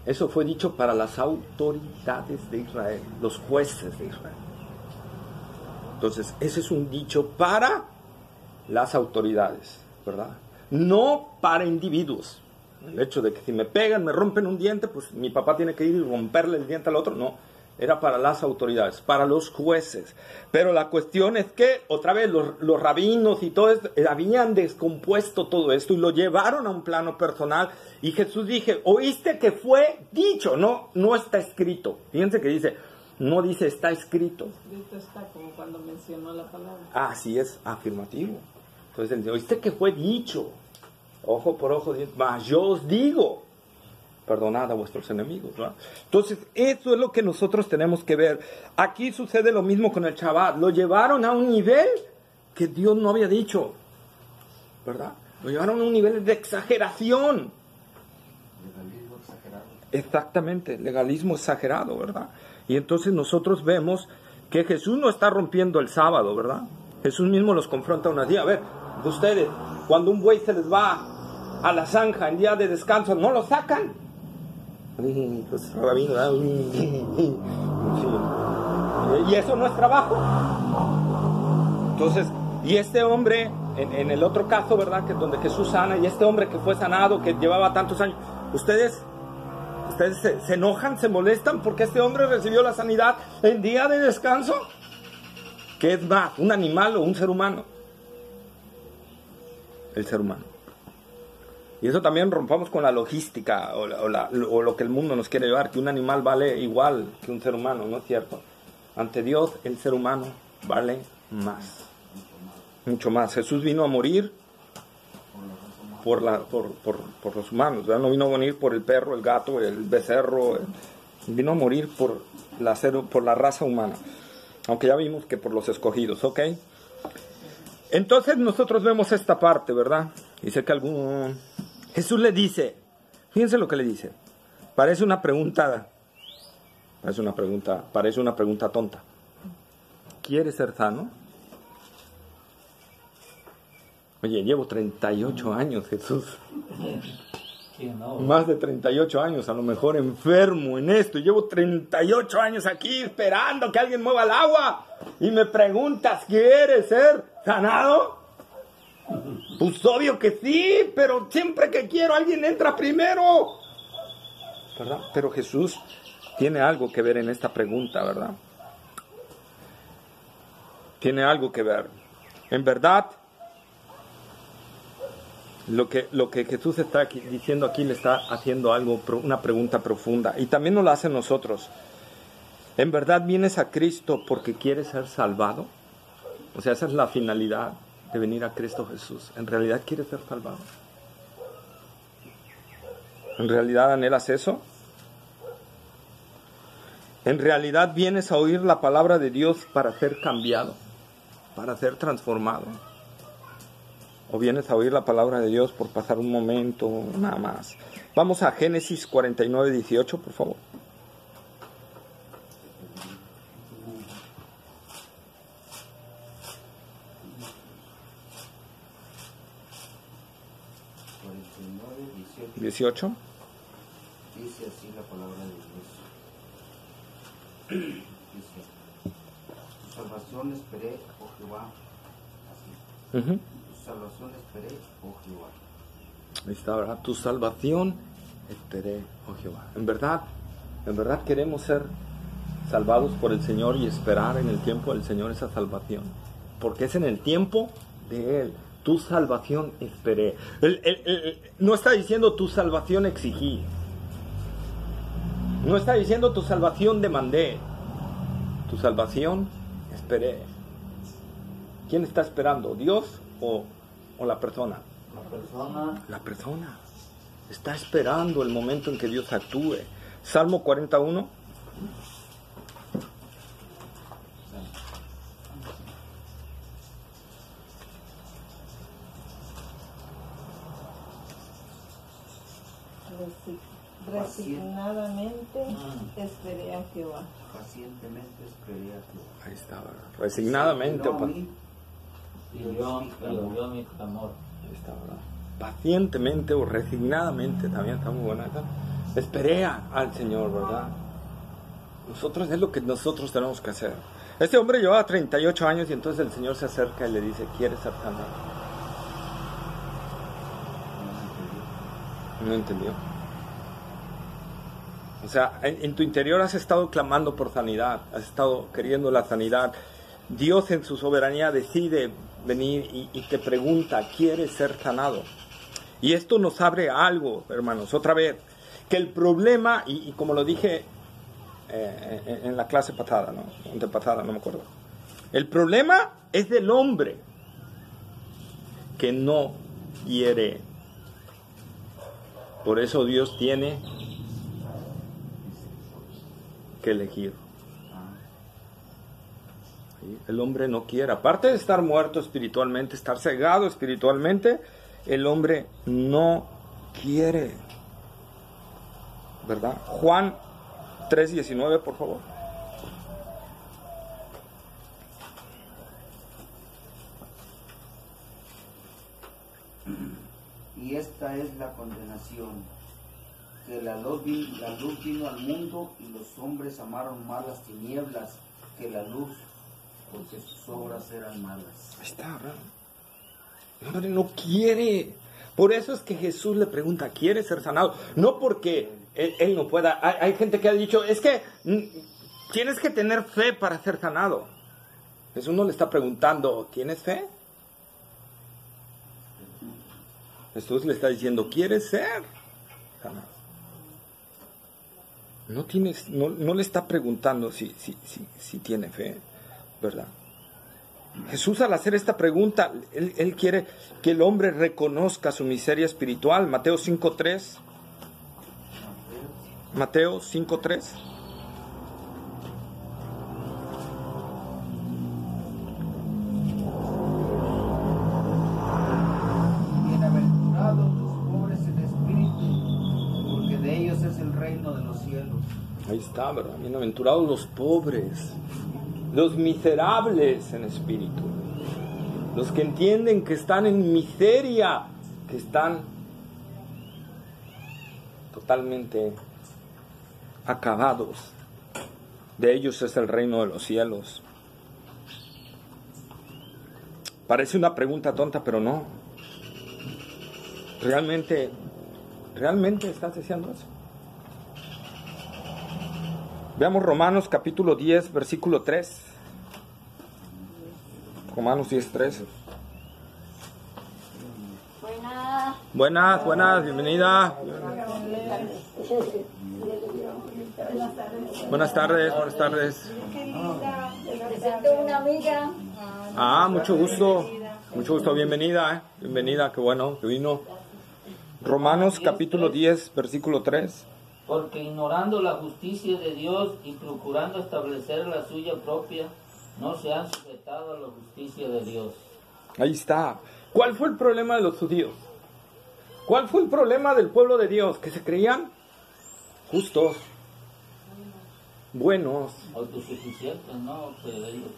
[SPEAKER 1] Eso fue dicho para las autoridades de Israel, los jueces de Israel. Entonces, ese es un dicho para las autoridades, ¿verdad? No para individuos. El hecho de que si me pegan, me rompen un diente, pues mi papá tiene que ir y romperle el diente al otro. No, era para las autoridades, para los jueces. Pero la cuestión es que, otra vez, los rabinos y todo esto, habían descompuesto todo esto y lo llevaron a un plano personal. Y Jesús dije, oíste que fue dicho, no está escrito. Fíjense que dice, no dice está escrito.
[SPEAKER 4] Escrito está, como cuando mencionó la palabra.
[SPEAKER 1] Así es, afirmativo. Entonces él dice, oíste que fue dicho, ojo por ojo, mas yo os digo, perdonad a vuestros enemigos, ¿verdad? Entonces, eso es lo que nosotros tenemos que ver. Aquí sucede lo mismo con el Shabbat. Lo llevaron a un nivel que Dios no había dicho, ¿verdad? Lo llevaron a un nivel de exageración.
[SPEAKER 3] Legalismo exagerado.
[SPEAKER 1] Exactamente, legalismo exagerado, ¿verdad? Y entonces nosotros vemos que Jesús no está rompiendo el sábado, ¿verdad? Jesús mismo los confronta unos días. A ver, ustedes, cuando un buey se les va a la zanja en día de descanso, ¿no lo sacan? Pues rabino, ¿verdad? ¿Y eso no es trabajo? Entonces, y este hombre, en el otro caso, ¿verdad? Que es donde Jesús sana, y este hombre que fue sanado, que llevaba tantos años, ustedes se enojan, se molestan porque este hombre recibió la sanidad en día de descanso. ¿Qué es más, un animal o un ser humano? El ser humano. Y eso también rompamos con la logística o lo que el mundo nos quiere llevar, que un animal vale igual que un ser humano, ¿no es cierto? Ante Dios, el ser humano vale más. Mucho más. Jesús vino a morir por los humanos, ¿verdad? No vino a morir por el perro, el gato, el becerro. Vino a morir por la raza humana. Aunque ya vimos que por los escogidos, ¿ok? Entonces nosotros vemos esta parte, ¿verdad? Dice que Jesús le dice, fíjense lo que le dice. Parece una pregunta tonta. ¿Quieres ser sano? Oye, llevo 38 años, Jesús. Más de 38 años, a lo mejor enfermo en esto. Llevo 38 años aquí esperando que alguien mueva el agua. Y me preguntas, ¿quieres ser sanado? Pues obvio que sí, pero siempre que quiero alguien entra primero, ¿verdad? Pero Jesús tiene algo que ver en esta pregunta, ¿verdad? Tiene algo que ver. En verdad, lo que Jesús está diciendo aquí, le está haciendo una pregunta profunda. Y también nos la hace nosotros. ¿En verdad vienes a Cristo porque quieres ser salvado? O sea, esa es la finalidad de venir a Cristo Jesús. ¿En realidad quieres ser salvado? ¿En realidad anhelas eso? ¿En realidad vienes a oír la palabra de Dios para ser cambiado? ¿Para ser transformado? ¿O vienes a oír la palabra de Dios por pasar un momento, nada más? Vamos a Génesis 49, 18, por favor.
[SPEAKER 3] Dice así la palabra de Dios. Dice, Tu salvación esperé, oh Jehová. Así.
[SPEAKER 1] Ujú.
[SPEAKER 3] Tu salvación esperé, oh Jehová.
[SPEAKER 1] Ahí está, ¿verdad? Tu salvación esperé, oh Jehová. En verdad queremos ser salvados por el Señor y esperar en el tiempo del Señor esa salvación. Porque es en el tiempo de Él. Tu salvación esperé. No está diciendo tu salvación exigí. No está diciendo tu salvación demandé. Tu salvación esperé. ¿Quién está esperando? ¿Dios o la persona?
[SPEAKER 2] La persona.
[SPEAKER 1] La persona está esperando el momento en que Dios actúe. Salmo 41.
[SPEAKER 4] Resignadamente esperé a Jehová.
[SPEAKER 3] Pacientemente esperé a Jehová.
[SPEAKER 1] Ahí está, ¿verdad? Resignadamente.
[SPEAKER 3] No, a mí,
[SPEAKER 2] Y oyó mi clamor.
[SPEAKER 1] Ahí está, ¿verdad? Pacientemente o resignadamente, también está muy buena esa. Esperé al Señor, ¿verdad? Es lo que nosotros tenemos que hacer. Este hombre llevaba 38 años y entonces el Señor se acerca y le dice, ¿quieres ser sanado? No entendió. O sea, en tu interior has estado clamando por sanidad, has estado queriendo la sanidad. Dios en su soberanía decide venir y te pregunta, ¿quieres ser sanado? Y esto nos abre a algo, hermanos, otra vez, que el problema, y como lo dije en la clase pasada, ¿no? Antepasada, no me acuerdo. El problema es del hombre que no quiere. Por eso Dios tiene que elegir. El hombre no quiere. Aparte de estar muerto espiritualmente, estar cegado espiritualmente, el hombre no quiere. ¿Verdad? Juan 3:19, por favor.
[SPEAKER 3] y esta es la condenación, que la luz vino al mundo y los hombres amaron más las tinieblas que la luz, porque sus obras eran malas.
[SPEAKER 1] Ahí está, ¿verdad? El hombre no quiere. Por eso es que Jesús le pregunta, ¿quiere ser sanado? No porque él no pueda. Hay gente que ha dicho, es que tienes que tener fe para ser sanado. Jesús no le está preguntando, ¿tienes fe? Jesús le está diciendo, ¿quieres ser sanado? No le está preguntando si tiene fe, ¿verdad? Jesús, al hacer esta pregunta, él quiere que el hombre reconozca su miseria espiritual. Mateo 5:3. Mateo 5:3.
[SPEAKER 3] Bienaventurados los pobres en espíritu, porque de ellos es el reino de los cielos.
[SPEAKER 1] Ahí está, ¿verdad? Bienaventurados los pobres, los miserables en espíritu, los que entienden que están en miseria, que están totalmente acabados. De ellos es el reino de los cielos. Parece una pregunta tonta, pero no. ¿Realmente estás deseando eso? Veamos Romanos capítulo 10, versículo 3. Romanos 10, 3. Buenas, bienvenida. Buenas tardes.
[SPEAKER 6] Presento una amiga.
[SPEAKER 1] Mucho gusto, bienvenida, qué bueno que vino. Romanos capítulo 10, versículo 3.
[SPEAKER 2] Porque ignorando la justicia de Dios y procurando establecer la suya propia, no se han sujetado a la justicia de Dios.
[SPEAKER 1] Ahí está. ¿Cuál fue el problema de los judíos? ¿Cuál fue el problema del pueblo de Dios? Que se creían justos, buenos.
[SPEAKER 2] Autosuficientes, ¿no? Que ellos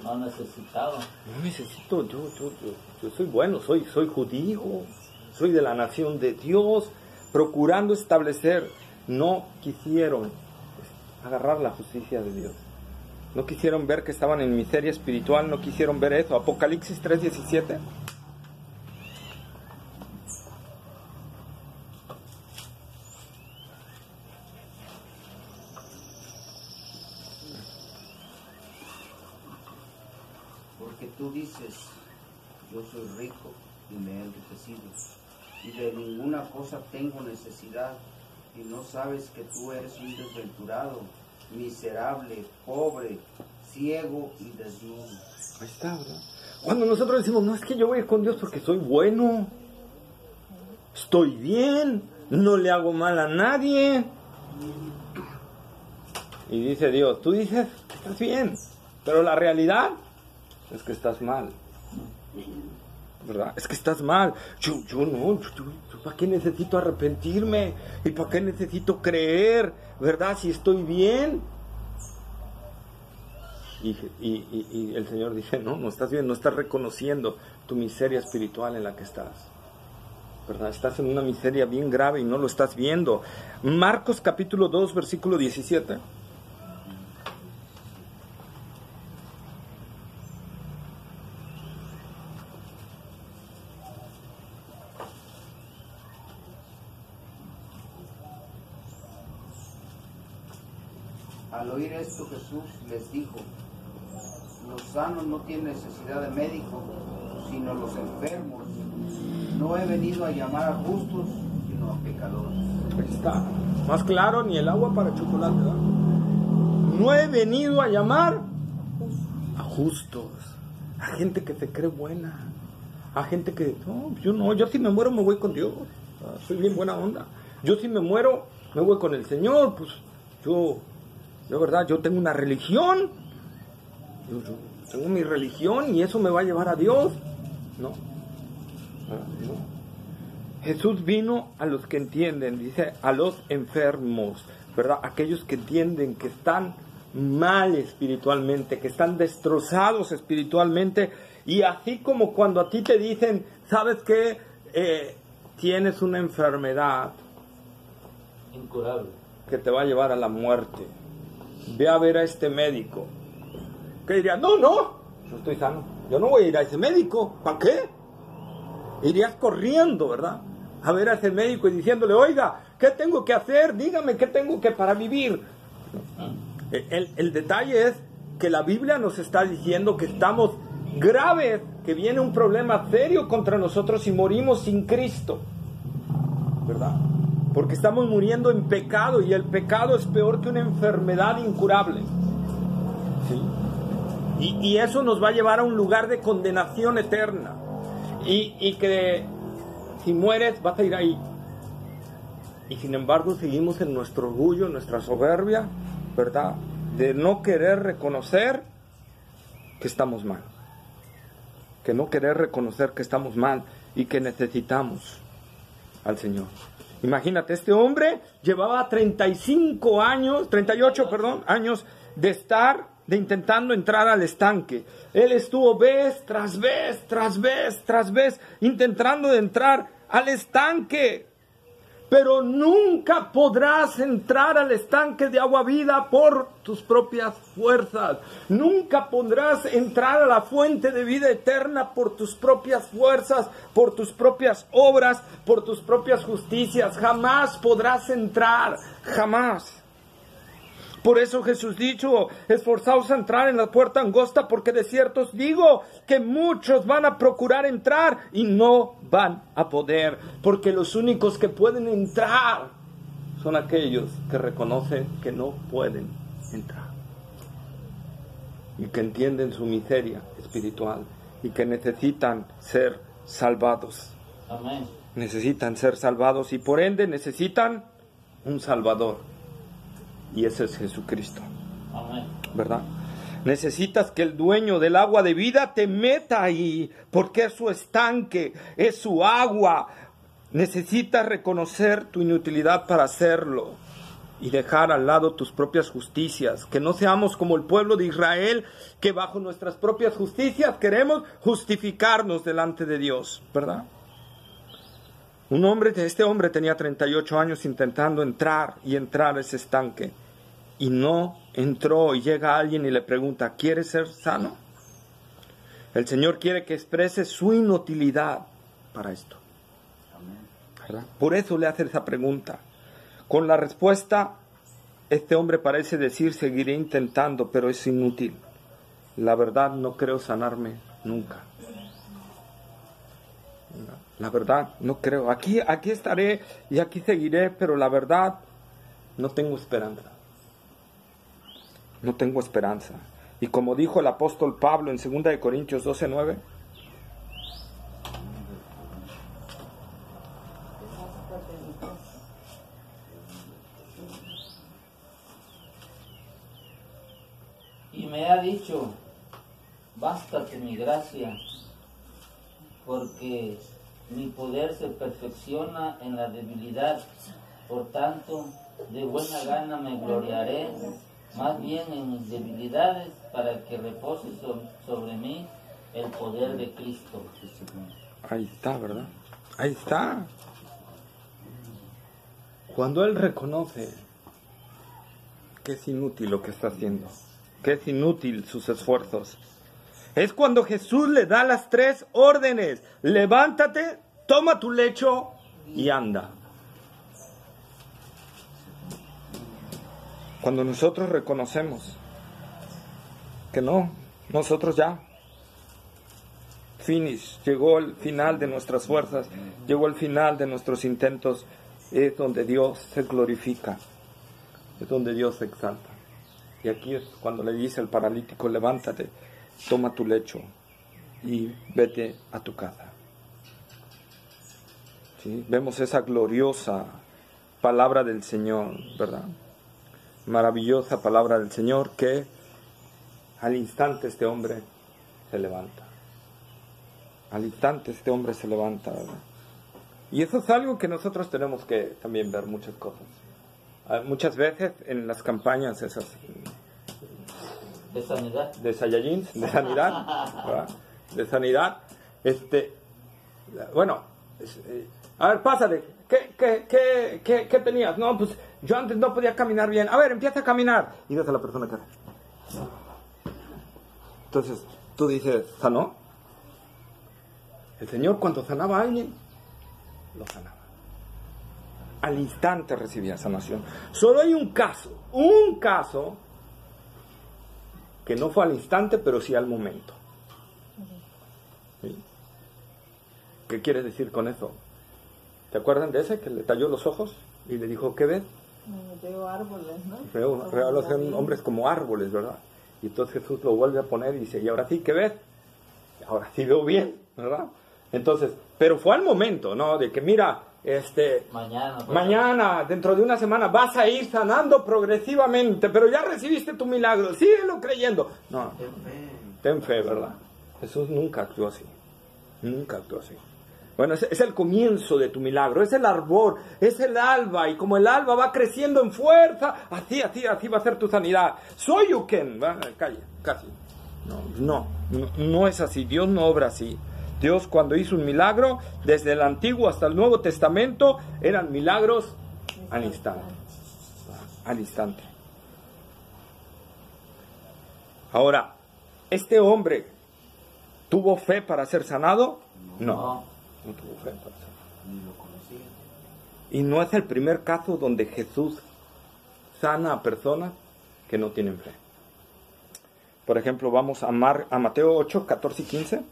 [SPEAKER 2] no necesitaban.
[SPEAKER 1] No necesito, yo soy bueno, soy judío, soy de la nación de Dios, procurando establecer, no quisieron agarrar la justicia de Dios. No quisieron ver que estaban en miseria espiritual, no quisieron ver eso. Apocalipsis 3:17.
[SPEAKER 3] Porque tú dices, yo soy rico y me he enriquecido, y de ninguna cosa tengo necesidad, y no sabes que tú eres un desventurado, miserable, pobre, ciego y desnudo.
[SPEAKER 1] Ahí está, ¿verdad? Cuando nosotros decimos, no, es que yo voy con Dios porque soy bueno, estoy bien, no le hago mal a nadie. Y dice Dios, tú dices que estás bien, pero la realidad es que estás mal, ¿verdad? Es que estás mal. Yo ¿para qué necesito arrepentirme? ¿Y para qué necesito creer? ¿Verdad? Si estoy bien. Y el Señor dice, no estás bien, no estás reconociendo tu miseria espiritual en la que estás, ¿verdad? Estás en una miseria bien grave y no lo estás viendo. Marcos capítulo 2, versículo 17.
[SPEAKER 3] Al oír esto, Jesús les dijo, los sanos no tienen necesidad de médico, sino los enfermos. No he venido a llamar a justos, sino a pecadores.
[SPEAKER 1] Ahí está. Más claro, ni el agua para chocolate, ¿verdad? No he venido a llamar a justos, a gente que se cree buena, a gente que, yo si me muero me voy con Dios, soy bien buena onda. Yo si me muero me voy con el Señor, pues yo verdad, yo tengo una religión, yo tengo mi religión y eso me va a llevar a Dios. No. Jesús vino a los que entienden, dice, a los enfermos, ¿verdad? Aquellos que entienden que están mal espiritualmente, que están destrozados espiritualmente, y así como cuando a ti te dicen, ¿sabes qué? Tienes una enfermedad
[SPEAKER 2] Incurable.
[SPEAKER 1] que te va a llevar a la muerte. Ve a ver a este médico. ¿Qué diría? No, yo estoy sano. Yo no voy a ir a ese médico. ¿Para qué? Irías corriendo, ¿verdad? A ver a ese médico y diciéndole, oiga, ¿qué tengo que hacer? Dígame, ¿qué tengo que para vivir? El detalle es que la Biblia nos está diciendo que estamos graves, que viene un problema serio contra nosotros si morimos sin Cristo, ¿verdad? Porque estamos muriendo en pecado y el pecado es peor que una enfermedad incurable, ¿sí? Y eso nos va a llevar a un lugar de condenación eterna y que si mueres vas a ir ahí. Y sin embargo seguimos en nuestro orgullo, en nuestra soberbia, ¿verdad? De no querer reconocer que estamos mal, que no querer reconocer que estamos mal y que necesitamos al Señor. Imagínate, este hombre llevaba 38 años de intentando entrar al estanque. Él estuvo vez tras vez intentando entrar al estanque. Pero nunca podrás entrar al estanque de agua vida por tus propias fuerzas. Nunca podrás entrar a la fuente de vida eterna por tus propias fuerzas, por tus propias obras, por tus propias justicias. Jamás podrás entrar, jamás. Por eso Jesús dijo, esforzaos a entrar en la puerta angosta, porque de cierto os digo que muchos van a procurar entrar y no van a poder, porque los únicos que pueden entrar son aquellos que reconocen que no pueden entrar y que entienden su miseria espiritual y que necesitan ser salvados.
[SPEAKER 2] Amén.
[SPEAKER 1] Necesitan ser salvados y por ende necesitan un Salvador. Y ese es Jesucristo.
[SPEAKER 2] Amén.
[SPEAKER 1] ¿Verdad? Necesitas que el dueño del agua de vida te meta ahí, porque es su estanque, es su agua. Necesitas reconocer tu inutilidad para hacerlo y dejar al lado tus propias justicias. Que no seamos como el pueblo de Israel, que bajo nuestras propias justicias queremos justificarnos delante de Dios, ¿verdad? Este hombre tenía 38 años intentando entrar a ese estanque y no entró, y llega alguien y le pregunta, ¿quieres ser sano? El Señor quiere que exprese su inutilidad para esto. ¿Verdad? Por eso le hace esa pregunta. Con la respuesta, este hombre parece decir, seguiré intentando, pero es inútil. La verdad, no creo sanarme nunca. La verdad, no creo. Aquí estaré y aquí seguiré, pero la verdad, no tengo esperanza. No tengo esperanza. Y como dijo el apóstol Pablo en 2 Corintios 12:9,
[SPEAKER 2] y me ha dicho, bástate mi gracia, porque mi poder se perfecciona en la debilidad. Por tanto, de buena gana me gloriaré, más bien en mis debilidades, para que repose sobre mí el poder de Cristo.
[SPEAKER 1] ahí está, ¿verdad? Ahí está. Cuando él reconoce que es inútil lo que está haciendo, que es inútil sus esfuerzos, es cuando Jesús le da las 3 órdenes. Levántate, toma tu lecho y anda. Cuando nosotros reconocemos que no, nosotros ya, finish, llegó el final de nuestras fuerzas, llegó el final de nuestros intentos, es donde Dios se glorifica, es donde Dios se exalta. Y aquí es cuando le dice al paralítico, levántate, toma tu lecho y vete a tu casa. ¿Sí? Vemos esa gloriosa palabra del Señor, ¿verdad? Maravillosa palabra del Señor, que al instante este hombre se levanta. Al instante este hombre se levanta, ¿verdad? Y eso es algo que nosotros tenemos que también ver muchas cosas. Muchas veces en las campañas esas
[SPEAKER 2] De sanidad.
[SPEAKER 1] de Saiyajins, de sanidad, ¿verdad? De sanidad, bueno, a ver, pásale, ¿qué tenías? No, pues yo antes no podía caminar bien. A ver, empieza a caminar. Y ves a la persona que... Entonces, tú dices, ¿sanó? El Señor cuando sanaba a alguien, lo sanaba. Al instante recibía sanación. Solo hay un caso que no fue al instante, pero sí al momento. ¿Sí? ¿Qué quiere decir con eso? ¿Te acuerdan de ese que le talló los ojos y le dijo, ¿qué ves?
[SPEAKER 4] Veo árboles, ¿no?
[SPEAKER 1] Veo son hombres como árboles, ¿verdad? Y entonces Jesús lo vuelve a poner y dice, ¿y ahora sí qué ves? Ahora sí veo bien, ¿verdad? Entonces, pero fue al momento, ¿no? De que mira, mañana, dentro de una semana, vas a ir sanando progresivamente, pero ya recibiste tu milagro, síguelo creyendo. No, ten fe, ¿verdad? Jesús nunca actuó así, nunca actuó así. Bueno, es el comienzo de tu milagro, es el árbol, es el alba, y como el alba va creciendo en fuerza, así va a ser tu sanidad. Soy Yuken, calla, casi. No es así, Dios no obra así. Dios cuando hizo un milagro, desde el Antiguo hasta el Nuevo Testamento, eran milagros al instante. Al instante. Ahora, ¿este hombre tuvo fe para ser sanado? No tuvo fe para ser sanado.
[SPEAKER 3] Ni lo conocía.
[SPEAKER 1] Y no es el primer caso donde Jesús sana a personas que no tienen fe. Por ejemplo, vamos a Mateo 8, 14 y 15.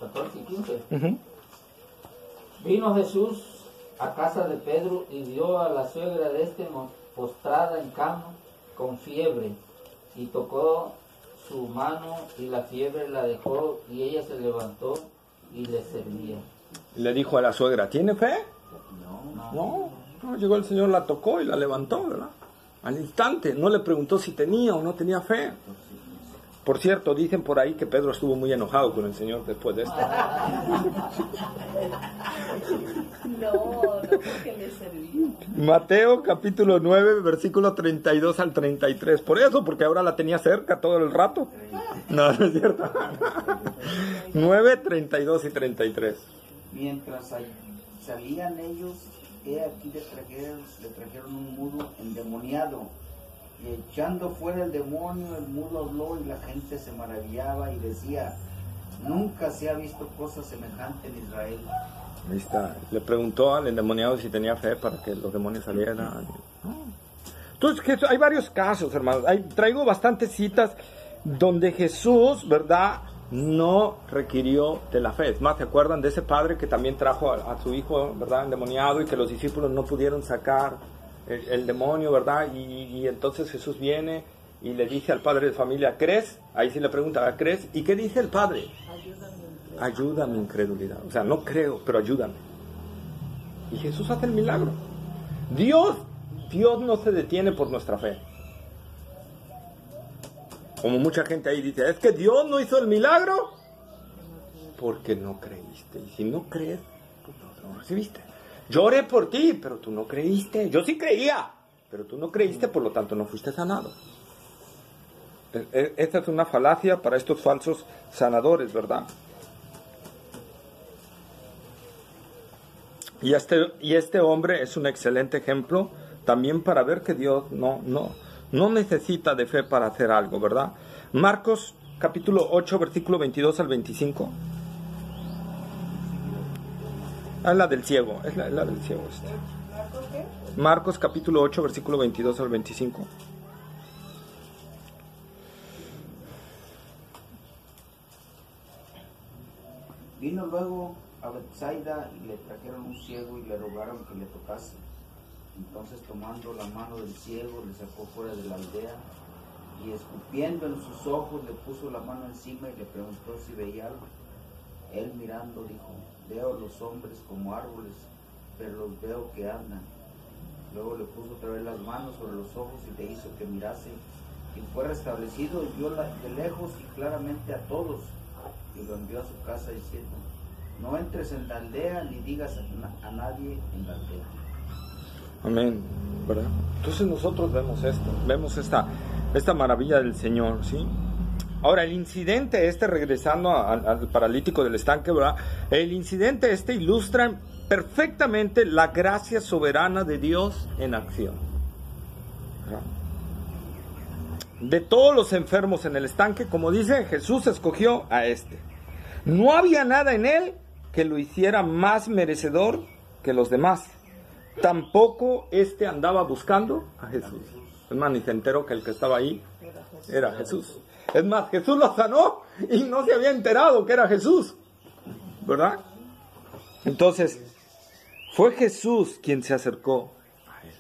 [SPEAKER 2] 14 y 15.
[SPEAKER 1] Uh-huh.
[SPEAKER 2] Vino Jesús a casa de Pedro y vio a la suegra de este postrada en cama con fiebre, y tocó su mano y la fiebre la dejó, y ella se levantó y le servía.
[SPEAKER 1] Le dijo a la suegra, ¿tiene fe?
[SPEAKER 2] No.
[SPEAKER 1] No, llegó el Señor, la tocó y la levantó, ¿verdad? Al instante, no le preguntó si tenía o no tenía fe. Por cierto, dicen por ahí que Pedro estuvo muy enojado con el Señor después de esto.
[SPEAKER 4] No, porque le servía.
[SPEAKER 1] Mateo capítulo 9, versículo 32 al 33. Por eso, porque ahora la tenía cerca todo el rato. No es cierto. 9, 32 y 33.
[SPEAKER 3] Mientras salían ellos he aquí le trajeron un mudo endemoniado, y echando fuera el demonio, el mudo habló, y la gente se maravillaba y decía, nunca se ha visto cosa semejante en Israel.
[SPEAKER 1] Ahí está. Le preguntó al endemoniado si tenía fe para que los demonios salieran. No. Entonces, hay varios casos, hermanos. Traigo bastantes citas donde Jesús, ¿verdad?, no requirió de la fe. Es más, ¿se acuerdan de ese padre que también trajo a su hijo, ¿verdad?, endemoniado, y que los discípulos no pudieron sacar el demonio, ¿verdad? Y entonces Jesús viene y le dice al padre de familia, ¿crees? Ahí sí le pregunta, ¿crees? ¿Y qué dice el padre? Ayuda a mi incredulidad. O sea, no creo, pero ayúdame. Y Jesús hace el milagro. Dios no se detiene por nuestra fe. Como mucha gente ahí dice, es que Dios no hizo el milagro porque no creíste. Y si no crees, pues no lo recibiste. Yo oré por ti, pero tú no creíste. Yo sí creía, pero tú no creíste, por lo tanto no fuiste sanado. Esta es una falacia para estos falsos sanadores, ¿verdad? Y este hombre es un excelente ejemplo también para ver que Dios no necesita de fe para hacer algo, ¿verdad? Marcos capítulo 8, versículo 22 al 25. Es la del ciego, es la del ciego.
[SPEAKER 4] ¿Marcos qué?
[SPEAKER 1] Marcos capítulo 8, versículo 22 al 25.
[SPEAKER 3] Vino luego a Betsaida y le trajeron un ciego y le rogaron que le tocase. Entonces, tomando la mano del ciego, le sacó fuera de la aldea y escupiendo en sus ojos le puso la mano encima y le preguntó si veía algo. Él mirando dijo, veo los hombres como árboles, pero los veo que andan. Luego le puso otra vez las manos sobre los ojos y le hizo que mirase, y fue restablecido y vio de lejos y claramente a todos, y lo envió a su casa diciendo, no entres en la aldea ni digas a nadie en la aldea.
[SPEAKER 1] Amén, ¿verdad? Entonces nosotros vemos esta maravilla del Señor, ¿sí? Ahora, el incidente regresando al paralítico del estanque, ¿verdad? El incidente ilustra perfectamente la gracia soberana de Dios en acción, ¿verdad? De todos los enfermos en el estanque, como dice, Jesús escogió a este. No había nada en él que lo hiciera más merecedor que los demás. Tampoco andaba buscando a Jesús. Es más, ni se enteró que el que estaba ahí era Jesús. Es más, Jesús lo sanó y no se había enterado que era Jesús, ¿verdad? Entonces, fue Jesús quien se acercó a él.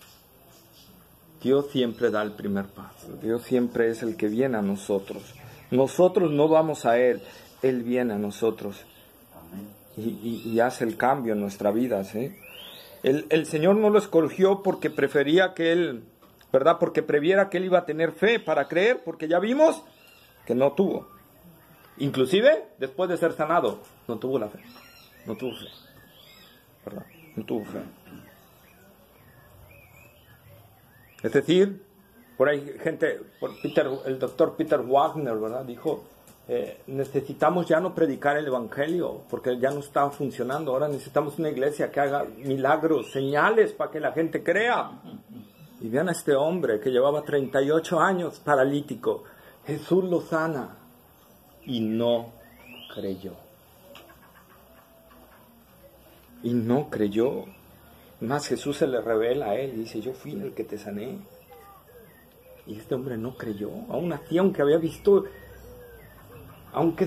[SPEAKER 1] Dios siempre da el primer paso. Dios siempre es el que viene a nosotros. Nosotros no vamos a Él, Él viene a nosotros y hace el cambio en nuestra vida, ¿sí? El Señor no lo escogió porque prefería que Él, ¿verdad? Porque previera que Él iba a tener fe para creer, porque ya vimos que no tuvo. Inclusive, después de ser sanado, no tuvo la fe. No tuvo fe, ¿verdad? No tuvo fe. Es decir, por ahí gente, el doctor Peter Wagner, ¿verdad? Dijo, necesitamos ya no predicar el evangelio, porque ya no está funcionando. Ahora necesitamos una iglesia que haga milagros, señales para que la gente crea. Y vean a este hombre que llevaba 38 años paralítico. Jesús lo sana y no creyó. Y no creyó. Más Jesús se le revela a él y dice, yo fui el que te sané. Y este hombre no creyó. Aún así, aunque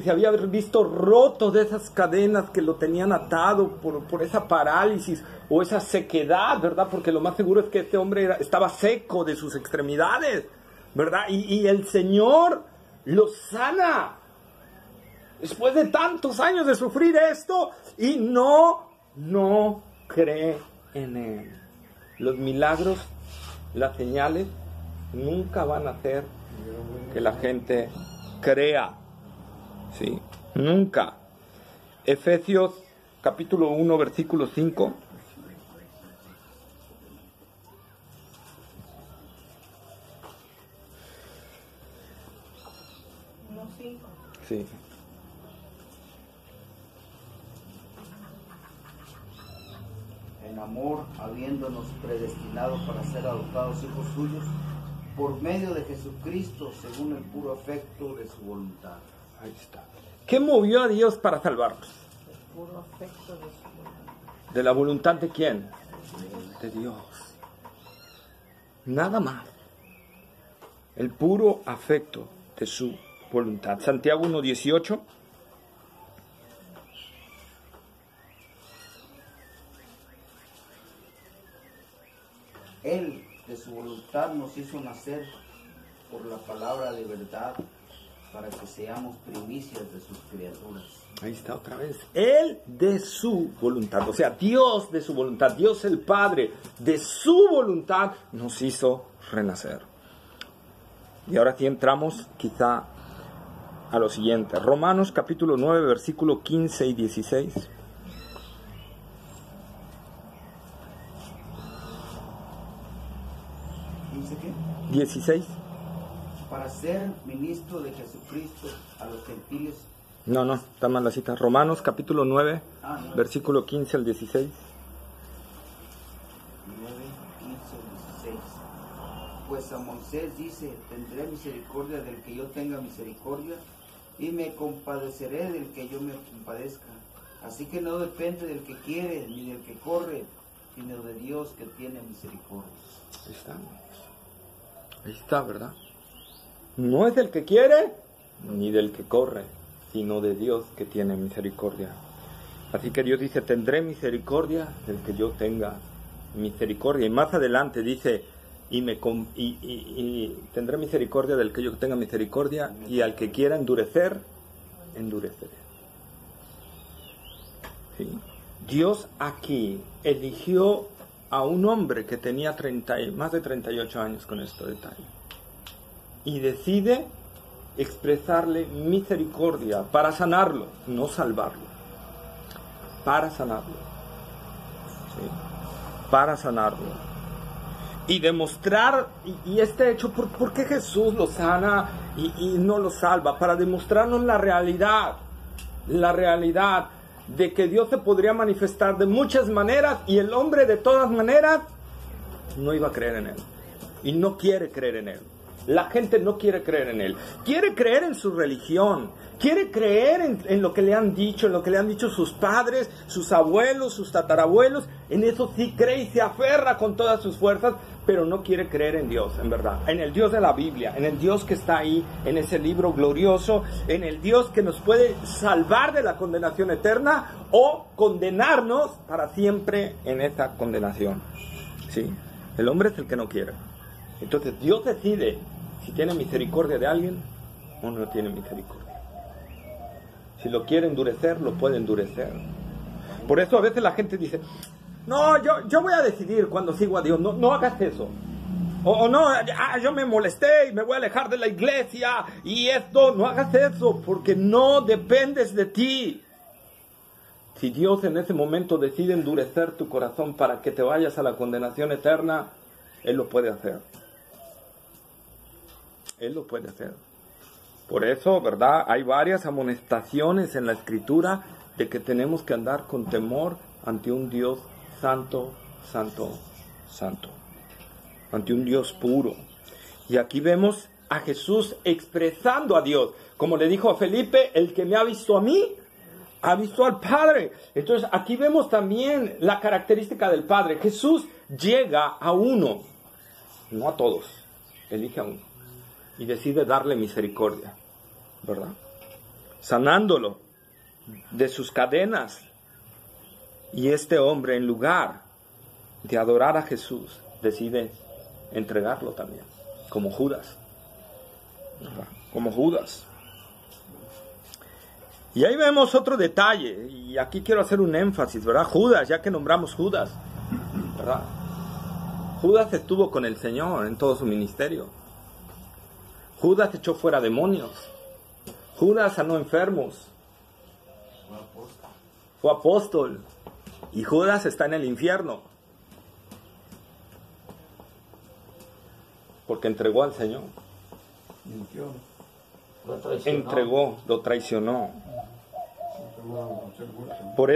[SPEAKER 1] se había visto roto de esas cadenas que lo tenían atado por esa parálisis o esa sequedad, ¿verdad? Porque lo más seguro es que este hombre estaba seco de sus extremidades, ¿verdad? Y el Señor lo sana. Después de tantos años de sufrir esto, y no cree en Él. Los milagros, las señales, nunca van a hacer que la gente crea. ¿Sí? Nunca. Efesios capítulo 1, versículo 5. Sí.
[SPEAKER 3] en amor, habiéndonos predestinado para ser adoptados hijos suyos, por medio de Jesucristo, según el puro afecto de su voluntad.
[SPEAKER 1] Ahí está. ¿Qué movió a Dios para salvarnos?
[SPEAKER 4] El puro afecto de su voluntad.
[SPEAKER 1] ¿De la voluntad de quién? De Dios. Nada más. El puro afecto de su voluntad. Santiago 1:18.
[SPEAKER 3] Él, de su voluntad, nos hizo nacer por la palabra de verdad, para que seamos primicias de sus criaturas.
[SPEAKER 1] Ahí está otra vez. Él de su voluntad, o sea, Dios de su voluntad, Dios el Padre de su voluntad nos hizo renacer. Y ahora sí entramos quizá a lo siguiente. Romanos capítulo 9, versículo 15 y 16.
[SPEAKER 3] ¿Dice qué?
[SPEAKER 1] 16.
[SPEAKER 3] Para ser ministro de Jesucristo a los gentiles.
[SPEAKER 1] No, está mal la cita. Romanos capítulo 9,
[SPEAKER 3] No.
[SPEAKER 1] versículo 15 al 16.
[SPEAKER 3] 9, 15, 16. Pues a Moisés dice: tendré misericordia del que yo tenga misericordia, y me compadeceré del que yo me compadezca. Así que no depende del que quiere ni del que corre, sino de Dios que tiene misericordia.
[SPEAKER 1] Ahí está. Ahí está, ¿verdad? No es del que quiere ni del que corre, sino de Dios que tiene misericordia. Así que Dios dice: tendré misericordia del que yo tenga misericordia. Y más adelante dice: y tendré misericordia del que yo tenga misericordia, y al que quiera endurecer, endureceré. ¿Sí? Dios aquí eligió a un hombre que tenía más de 38 años con este detalle, y decide expresarle misericordia para sanarlo, no salvarlo, para sanarlo, ¿sí? Para sanarlo. Y demostrar, y este hecho, ¿por qué Jesús lo sana y no lo salva? Para demostrarnos la realidad de que Dios se podría manifestar de muchas maneras, y el hombre de todas maneras no iba a creer en Él, y no quiere creer en Él. La gente no quiere creer en Él, quiere creer en su religión, quiere creer en lo que le han dicho, en lo que le han dicho sus padres, sus abuelos, sus tatarabuelos. En eso sí cree y se aferra con todas sus fuerzas, pero no quiere creer en Dios, en verdad, en el Dios de la Biblia, en el Dios que está ahí, en ese libro glorioso, en el Dios que nos puede salvar de la condenación eterna o condenarnos para siempre en esta condenación. ¿Sí? El hombre es el que no quiere. Entonces Dios decide si tiene misericordia de alguien o no tiene misericordia. Si lo quiere endurecer, lo puede endurecer. Por eso a veces la gente dice: no, yo voy a decidir cuando sigo a Dios. No hagas eso. O no, yo me molesté y me voy a alejar de la iglesia y esto. No hagas eso, porque no dependes de ti. Si Dios en ese momento decide endurecer tu corazón para que te vayas a la condenación eterna, Él lo puede hacer. Él lo puede hacer. Por eso, ¿verdad? Hay varias amonestaciones en la Escritura de que tenemos que andar con temor ante un Dios santo, santo, santo. Ante un Dios puro. Y aquí vemos a Jesús expresando a Dios. Como le dijo a Felipe: el que me ha visto a mí, ha visto al Padre. Entonces aquí vemos también la característica del Padre. Jesús llega a uno, no a todos, elige a uno. Y decide darle misericordia, ¿verdad? Sanándolo de sus cadenas. Y este hombre, en lugar de adorar a Jesús, decide entregarlo también, como Judas, ¿verdad? Como Judas. Y ahí vemos otro detalle, y aquí quiero hacer un énfasis, ¿verdad? Judas, ya que nombramos Judas, ¿verdad? Judas estuvo con el Señor en todo su ministerio. Judas echó fuera demonios. Judas sanó enfermos. Fue apóstol. Y Judas está en el infierno. Porque entregó al Señor. Lo traicionó. Por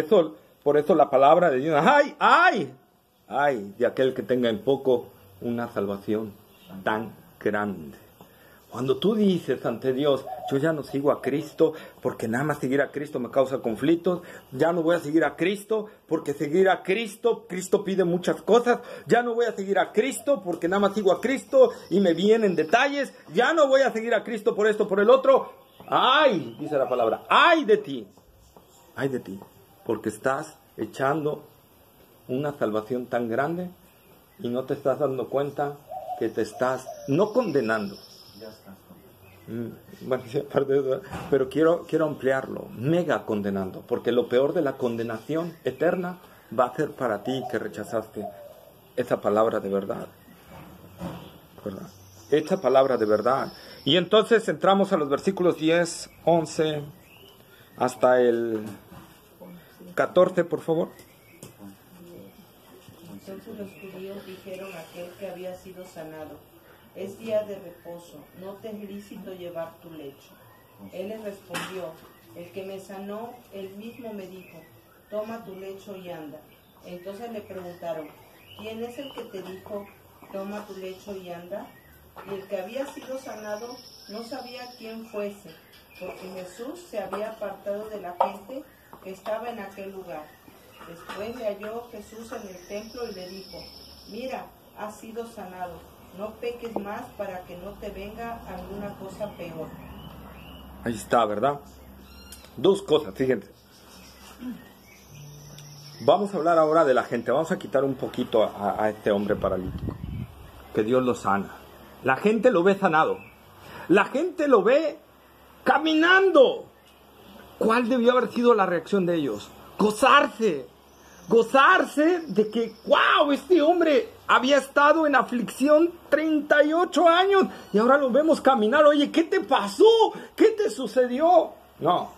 [SPEAKER 1] eso la palabra de Dios: ¡ay! ¡Ay! Ay de aquel que tenga en poco una salvación tan grande. Cuando tú dices ante Dios, yo ya no sigo a Cristo porque nada más seguir a Cristo me causa conflictos, ya no voy a seguir a Cristo porque seguir a Cristo, Cristo pide muchas cosas, ya no voy a seguir a Cristo porque nada más sigo a Cristo y me vienen detalles, ya no voy a seguir a Cristo por esto, por el otro. ¡Ay! Dice la palabra, ¡ay de ti! ¡Ay de ti! Porque estás echando una salvación tan grande y no te estás dando cuenta que te estás no condenando.
[SPEAKER 3] Ya estás.
[SPEAKER 1] Bueno, sí, aparte de eso, pero quiero ampliarlo, mega condenando, porque lo peor de la condenación eterna va a ser para ti que rechazaste esa palabra de verdad, ¿verdad? Esa palabra de verdad. Y entonces entramos a los versículos 10, 11, hasta el 14, por favor.
[SPEAKER 6] Entonces los judíos dijeron a aquel que había sido sanado: es día de reposo, no te es lícito llevar tu lecho. Él les respondió: el que me sanó, él mismo me dijo, toma tu lecho y anda. Entonces le preguntaron: ¿quién es el que te dijo, toma tu lecho y anda? Y el que había sido sanado no sabía quién fuese, porque Jesús se había apartado de la gente que estaba en aquel lugar. Después le halló Jesús en el templo y le dijo: mira, has sido sanado, no peques más para que no te venga alguna cosa peor.
[SPEAKER 1] Ahí está, ¿verdad? Dos cosas, fíjense. Vamos a hablar ahora de la gente. Vamos a quitar un poquito a este hombre paralítico. Que Dios lo sana. La gente lo ve sanado. La gente lo ve caminando. ¿Cuál debió haber sido la reacción de ellos? Gozarse. Gozarse de que, wow, este hombre había estado en aflicción 38 años y ahora lo vemos caminar. Oye, ¿qué te pasó? ¿Qué te sucedió? No,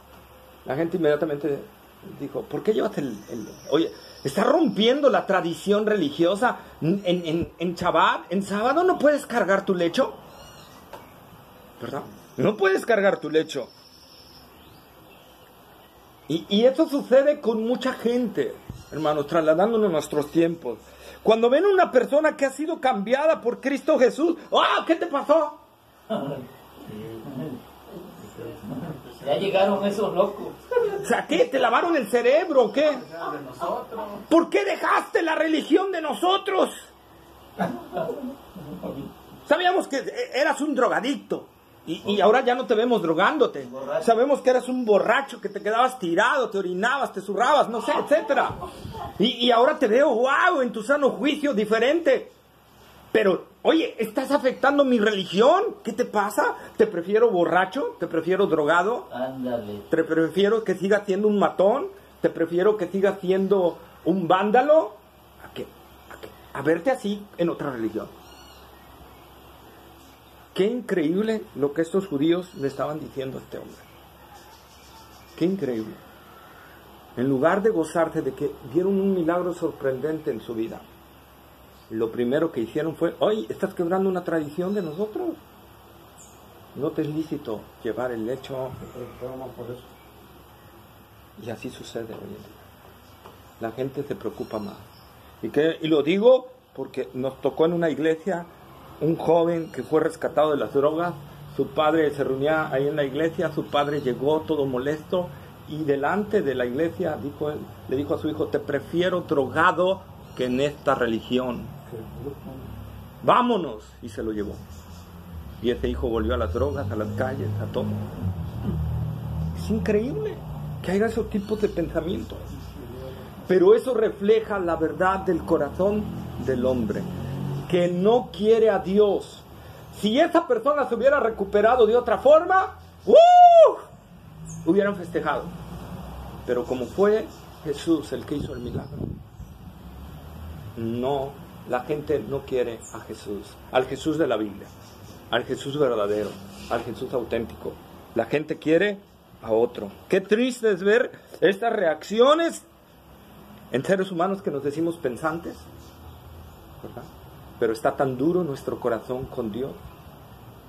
[SPEAKER 1] la gente inmediatamente dijo, ¿por qué llevas Oye, ¿estás rompiendo la tradición religiosa en Shabbat? ¿En sábado no puedes cargar tu lecho? ¿Verdad? No puedes cargar tu lecho. Y esto sucede con mucha gente, hermanos, trasladándonos a nuestros tiempos. Cuando ven a una persona que ha sido cambiada por Cristo Jesús, ¡ah! ¿Qué te pasó?
[SPEAKER 2] Ya llegaron esos locos.
[SPEAKER 1] O sea, ¿qué? ¿Te lavaron el cerebro o qué? ¿Por qué dejaste la religión de nosotros? Sabíamos que eras un drogadicto. Y ahora ya no te vemos drogándote. Sabemos que eras un borracho, que te quedabas tirado, te orinabas, te zurrabas, no sé, etcétera. Y ahora te veo, wow, en tu sano juicio, diferente. Pero, oye, ¿estás afectando mi religión? ¿Qué te pasa? ¿Te prefiero borracho? ¿Te prefiero drogado?
[SPEAKER 2] Ándale.
[SPEAKER 1] ¿Te prefiero que sigas siendo un matón? ¿Te prefiero que sigas siendo un vándalo? ¿A qué? A verte así en otra religión. Qué increíble lo que estos judíos le estaban diciendo a este hombre. Qué increíble. En lugar de gozarse de que vieron un milagro sorprendente en su vida, lo primero que hicieron fue, oye, estás quebrando una tradición de nosotros. No te es lícito llevar el lecho. Y así sucede hoy en día. La gente se preocupa más. Y lo digo porque nos tocó en una iglesia un joven que fue rescatado de las drogas. Su padre se reunía ahí en la iglesia, su padre llegó todo molesto y delante de la iglesia le dijo a su hijo: te prefiero drogado que en esta religión. Vámonos. Y se lo llevó. Y ese hijo volvió a las drogas, a las calles, a todo. Es increíble que haya esos tipos de pensamientos. Pero eso refleja la verdad del corazón del hombre, que no quiere a Dios. Si esa persona se hubiera recuperado de otra forma, hubieran festejado. Pero como fue Jesús el que hizo el milagro, no, la gente no quiere a Jesús, al Jesús de la Biblia, al Jesús verdadero, al Jesús auténtico. La gente quiere a otro. Qué triste es ver estas reacciones en seres humanos que nos decimos pensantes, ¿verdad? Pero está tan duro nuestro corazón con Dios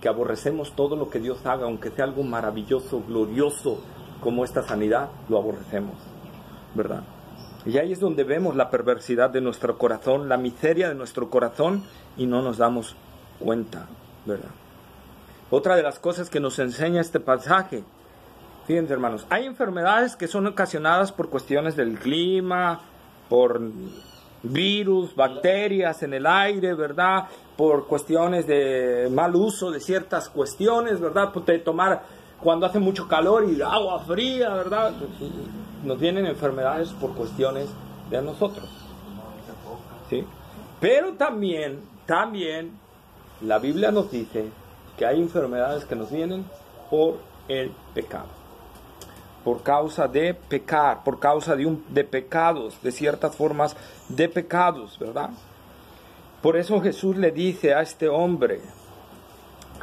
[SPEAKER 1] que aborrecemos todo lo que Dios haga, aunque sea algo maravilloso, glorioso como esta sanidad, lo aborrecemos, ¿verdad? Y ahí es donde vemos la perversidad de nuestro corazón, la miseria de nuestro corazón, y no nos damos cuenta, ¿verdad? Otra de las cosas que nos enseña este pasaje, fíjense hermanos, hay enfermedades que son ocasionadas por cuestiones del clima, por virus, bacterias en el aire, ¿verdad? Por cuestiones de mal uso de ciertas cuestiones, ¿verdad? De tomar cuando hace mucho calor y agua fría, ¿verdad? Nos vienen enfermedades por cuestiones de nosotros, ¿sí? Pero también la Biblia nos dice que hay enfermedades que nos vienen por el pecado, por causa de pecar, por causa de pecados, de ciertas formas de pecados, ¿verdad? Por eso Jesús le dice a este hombre: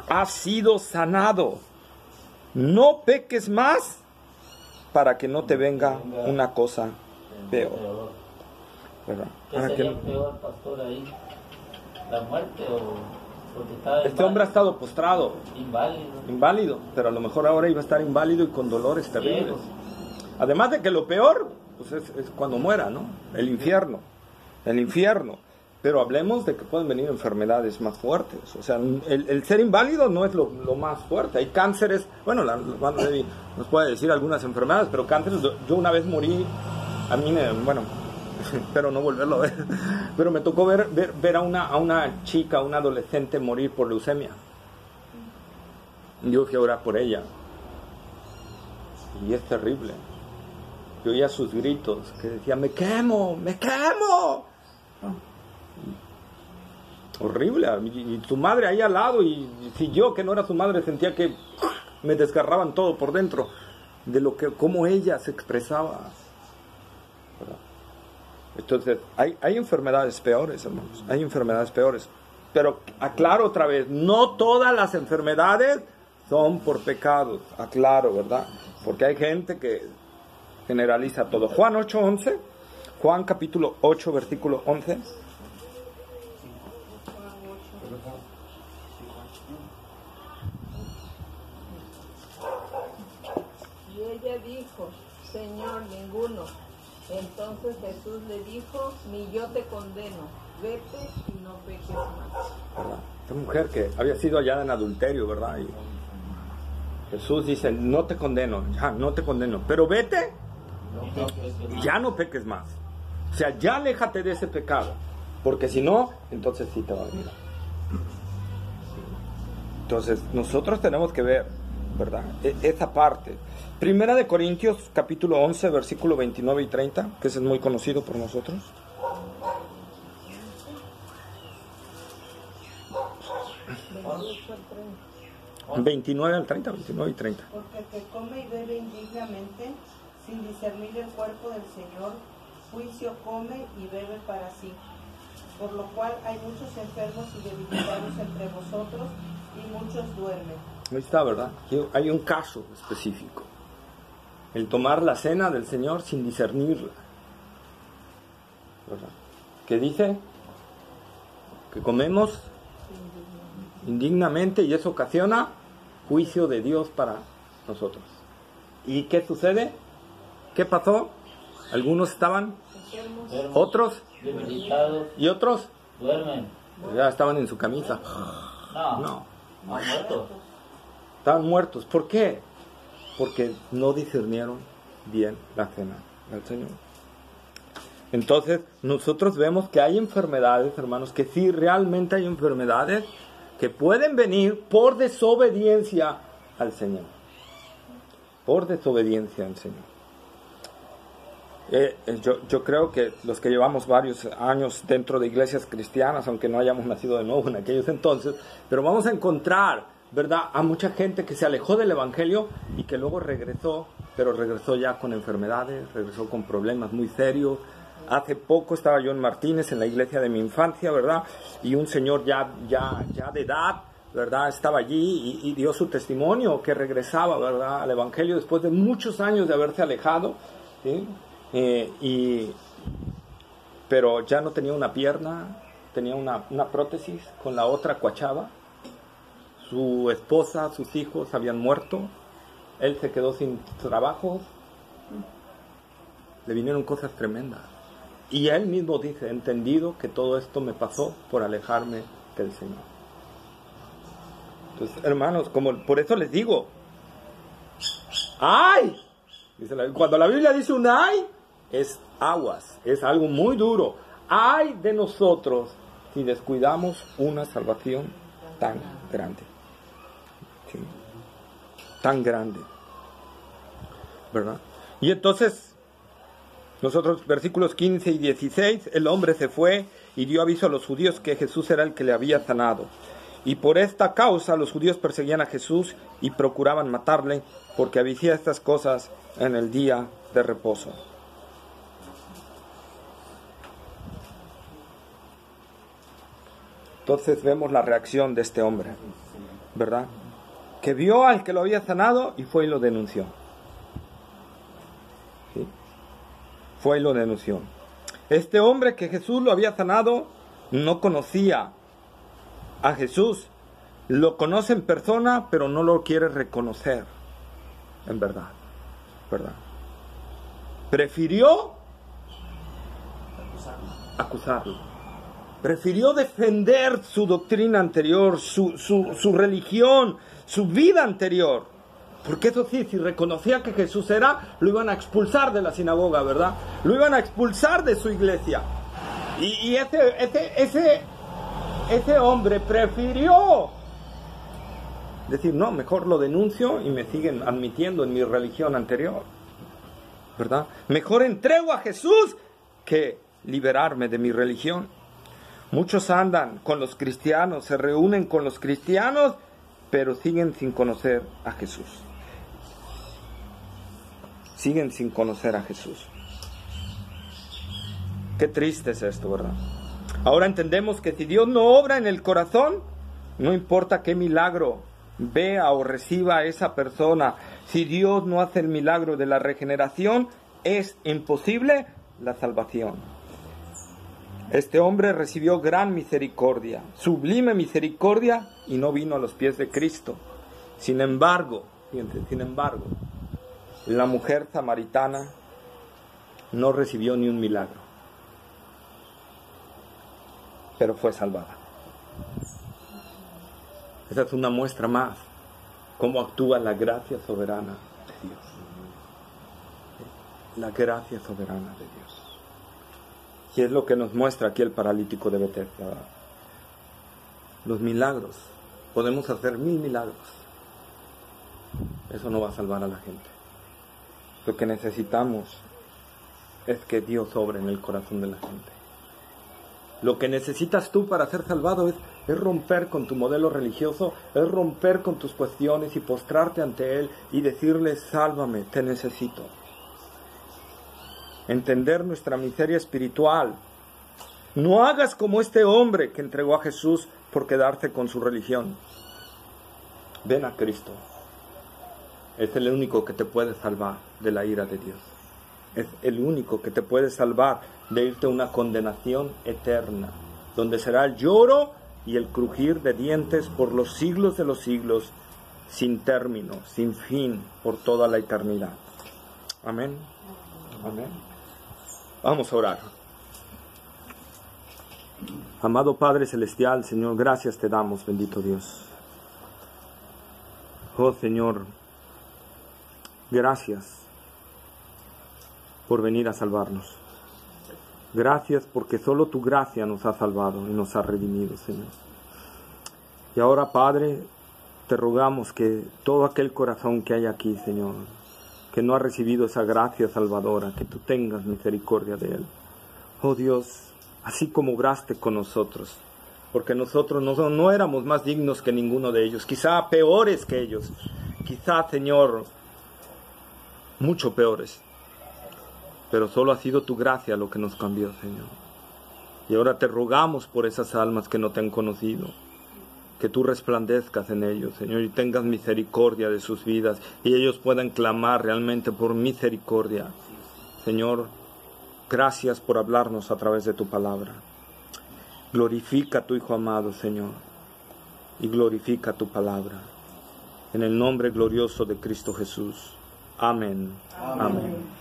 [SPEAKER 1] has sido sanado, no peques más para que no te venga una cosa peor, ¿verdad?
[SPEAKER 2] ¿Qué sería peor, pastor, ahí? ¿La muerte o...?
[SPEAKER 1] Este hombre ha estado postrado, inválido, pero a lo mejor ahora iba a estar inválido y con dolores terribles. Además de que lo peor pues es cuando muera, ¿no? El infierno. Pero hablemos de que pueden venir enfermedades más fuertes. O sea, el ser inválido no es lo más fuerte. Hay cánceres, bueno, la hermana Debbie nos puede decir algunas enfermedades, pero cánceres, yo una vez morí, a mí espero no volverlo a ver, pero me tocó ver a una chica, una adolescente morir por leucemia. Yo fui a orar por ella y es terrible. Yo oía sus gritos que decían: me quemo. Horrible. Y su madre ahí al lado, y si yo que no era su madre sentía que me desgarraban todo por dentro de cómo ella se expresaba, ¿verdad? Entonces, hay enfermedades peores, hermanos, hay enfermedades peores. Pero aclaro otra vez, no todas las enfermedades son por pecados, aclaro, ¿verdad? Porque hay gente que generaliza todo. Juan 8:11, Juan capítulo 8, versículo 11.
[SPEAKER 4] Y ella dijo: Señor, ninguno. Entonces Jesús le dijo: ni yo te condeno, vete y no peques más.
[SPEAKER 1] ¿Verdad? Esta mujer que había sido hallada en adulterio, ¿verdad? Y Jesús dice: no te condeno, pero vete y ya no peques más. O sea, ya aléjate de ese pecado, porque si no, entonces sí te va a venir. Entonces nosotros tenemos que ver, ¿verdad? Esa parte. Primera de Corintios capítulo 11 versículo 29 y 30, que ese es muy conocido por nosotros.
[SPEAKER 6] Porque
[SPEAKER 1] 29 al 30, 29 y 30.
[SPEAKER 6] Porque el que come y bebe indignamente, sin discernir el cuerpo del Señor, juicio come y bebe para sí. Por lo cual hay muchos enfermos y debilitados entre vosotros, y muchos duermen.
[SPEAKER 1] Ahí está, ¿verdad? Hay un caso específico. El tomar la cena del Señor sin discernirla, ¿verdad? ¿Qué dice? Que comemos indignamente y eso ocasiona juicio de Dios para nosotros. ¿Y qué sucede? ¿Qué pasó? Algunos estaban, otros
[SPEAKER 2] debilitados,
[SPEAKER 1] y otros
[SPEAKER 2] duermen.
[SPEAKER 1] ya estaban en su camisa. No.
[SPEAKER 2] Muertos.
[SPEAKER 1] Estaban muertos. ¿Por qué? Porque no discernieron bien la cena del Señor. Entonces, nosotros vemos que hay enfermedades, hermanos, que sí, realmente hay enfermedades que pueden venir por desobediencia al Señor. Por desobediencia al Señor. Yo creo que los que llevamos varios años dentro de iglesias cristianas, aunque no hayamos nacido de nuevo en aquellos entonces, pero vamos a encontrar, ¿verdad?, a mucha gente que se alejó del Evangelio y que luego regresó, pero regresó ya con enfermedades, regresó con problemas muy serios. Hace poco estaba yo en Martínez, en la iglesia de mi infancia, ¿verdad?, y un señor ya de edad, ¿verdad?, estaba allí y dio su testimonio que regresaba, ¿verdad?, al Evangelio después de muchos años de haberse alejado, ¿sí? Pero ya no tenía una pierna, tenía una prótesis, con la otra cuachaba. Su esposa, sus hijos habían muerto, él se quedó sin trabajo, le vinieron cosas tremendas. Y él mismo dice, he entendido que todo esto me pasó por alejarme del Señor. Entonces, hermanos, como por eso les digo, ¡ay! Cuando la Biblia dice un ¡ay!, es aguas, es algo muy duro. ¡Ay de nosotros si descuidamos una salvación tan grande! ¿Sí? Tan grande, ¿verdad? Y entonces, nosotros, versículos 15 y 16, el hombre se fue y dio aviso a los judíos que Jesús era el que le había sanado. Y por esta causa los judíos perseguían a Jesús y procuraban matarle, porque hacía estas cosas en el día de reposo. Entonces vemos la reacción de este hombre, ¿verdad? Que vio al que lo había sanado y fue y lo denunció. ¿Sí? Fue y lo denunció. Este hombre que Jesús lo había sanado no conocía a Jesús. Lo conoce en persona, pero no lo quiere reconocer en verdad, ¿verdad? Prefirió acusarlo. Prefirió defender su doctrina anterior, su religión, su vida anterior. Porque eso sí, si reconocía que Jesús era, lo iban a expulsar de la sinagoga, ¿verdad? Lo iban a expulsar de su iglesia. Y ese hombre prefirió decir, no, mejor lo denuncio y me siguen admitiendo en mi religión anterior, ¿verdad? Mejor entrego a Jesús que liberarme de mi religión. Muchos andan con los cristianos, se reúnen con los cristianos, pero siguen sin conocer a Jesús. Siguen sin conocer a Jesús. Qué triste es esto, ¿verdad? Ahora entendemos que si Dios no obra en el corazón, no importa qué milagro vea o reciba a esa persona, si Dios no hace el milagro de la regeneración, es imposible la salvación. Este hombre recibió gran misericordia, sublime misericordia, y no vino a los pies de Cristo. Sin embargo, fíjense, la mujer samaritana no recibió ni un milagro, pero fue salvada. Esa es una muestra más cómo actúa la gracia soberana de Dios. La gracia soberana de Dios. Y es lo que nos muestra aquí el paralítico de Betesda. Los milagros. Podemos hacer 1000 milagros. Eso no va a salvar a la gente. Lo que necesitamos es que Dios obre en el corazón de la gente. Lo que necesitas tú para ser salvado es romper con tu modelo religioso, es romper con tus cuestiones y postrarte ante Él y decirle, sálvame, te necesito. Entender nuestra miseria espiritual. No hagas como este hombre que entregó a Jesús por quedarse con su religión. Ven a Cristo. Es el único que te puede salvar de la ira de Dios. Es el único que te puede salvar de irte a una condenación eterna, donde será el lloro y el crujir de dientes por los siglos de los siglos, sin término, sin fin, por toda la eternidad. Amén. Amén. Vamos a orar. Amado Padre Celestial, Señor, gracias te damos, bendito Dios. Oh Señor, gracias por venir a salvarnos. Gracias porque solo tu gracia nos ha salvado y nos ha redimido, Señor. Y ahora, Padre, te rogamos que todo aquel corazón que hay aquí, Señor, que no ha recibido esa gracia salvadora, que tú tengas misericordia de él. Oh Dios, así como obraste con nosotros, porque nosotros no éramos más dignos que ninguno de ellos, quizá peores que ellos, quizá, Señor, mucho peores, pero solo ha sido tu gracia lo que nos cambió, Señor. Y ahora te rogamos por esas almas que no te han conocido, que tú resplandezcas en ellos, Señor, y tengas misericordia de sus vidas, y ellos puedan clamar realmente por misericordia. Señor, gracias por hablarnos a través de tu palabra. Glorifica a tu Hijo amado, Señor, y glorifica tu palabra. En el nombre glorioso de Cristo Jesús. Amén. Amén.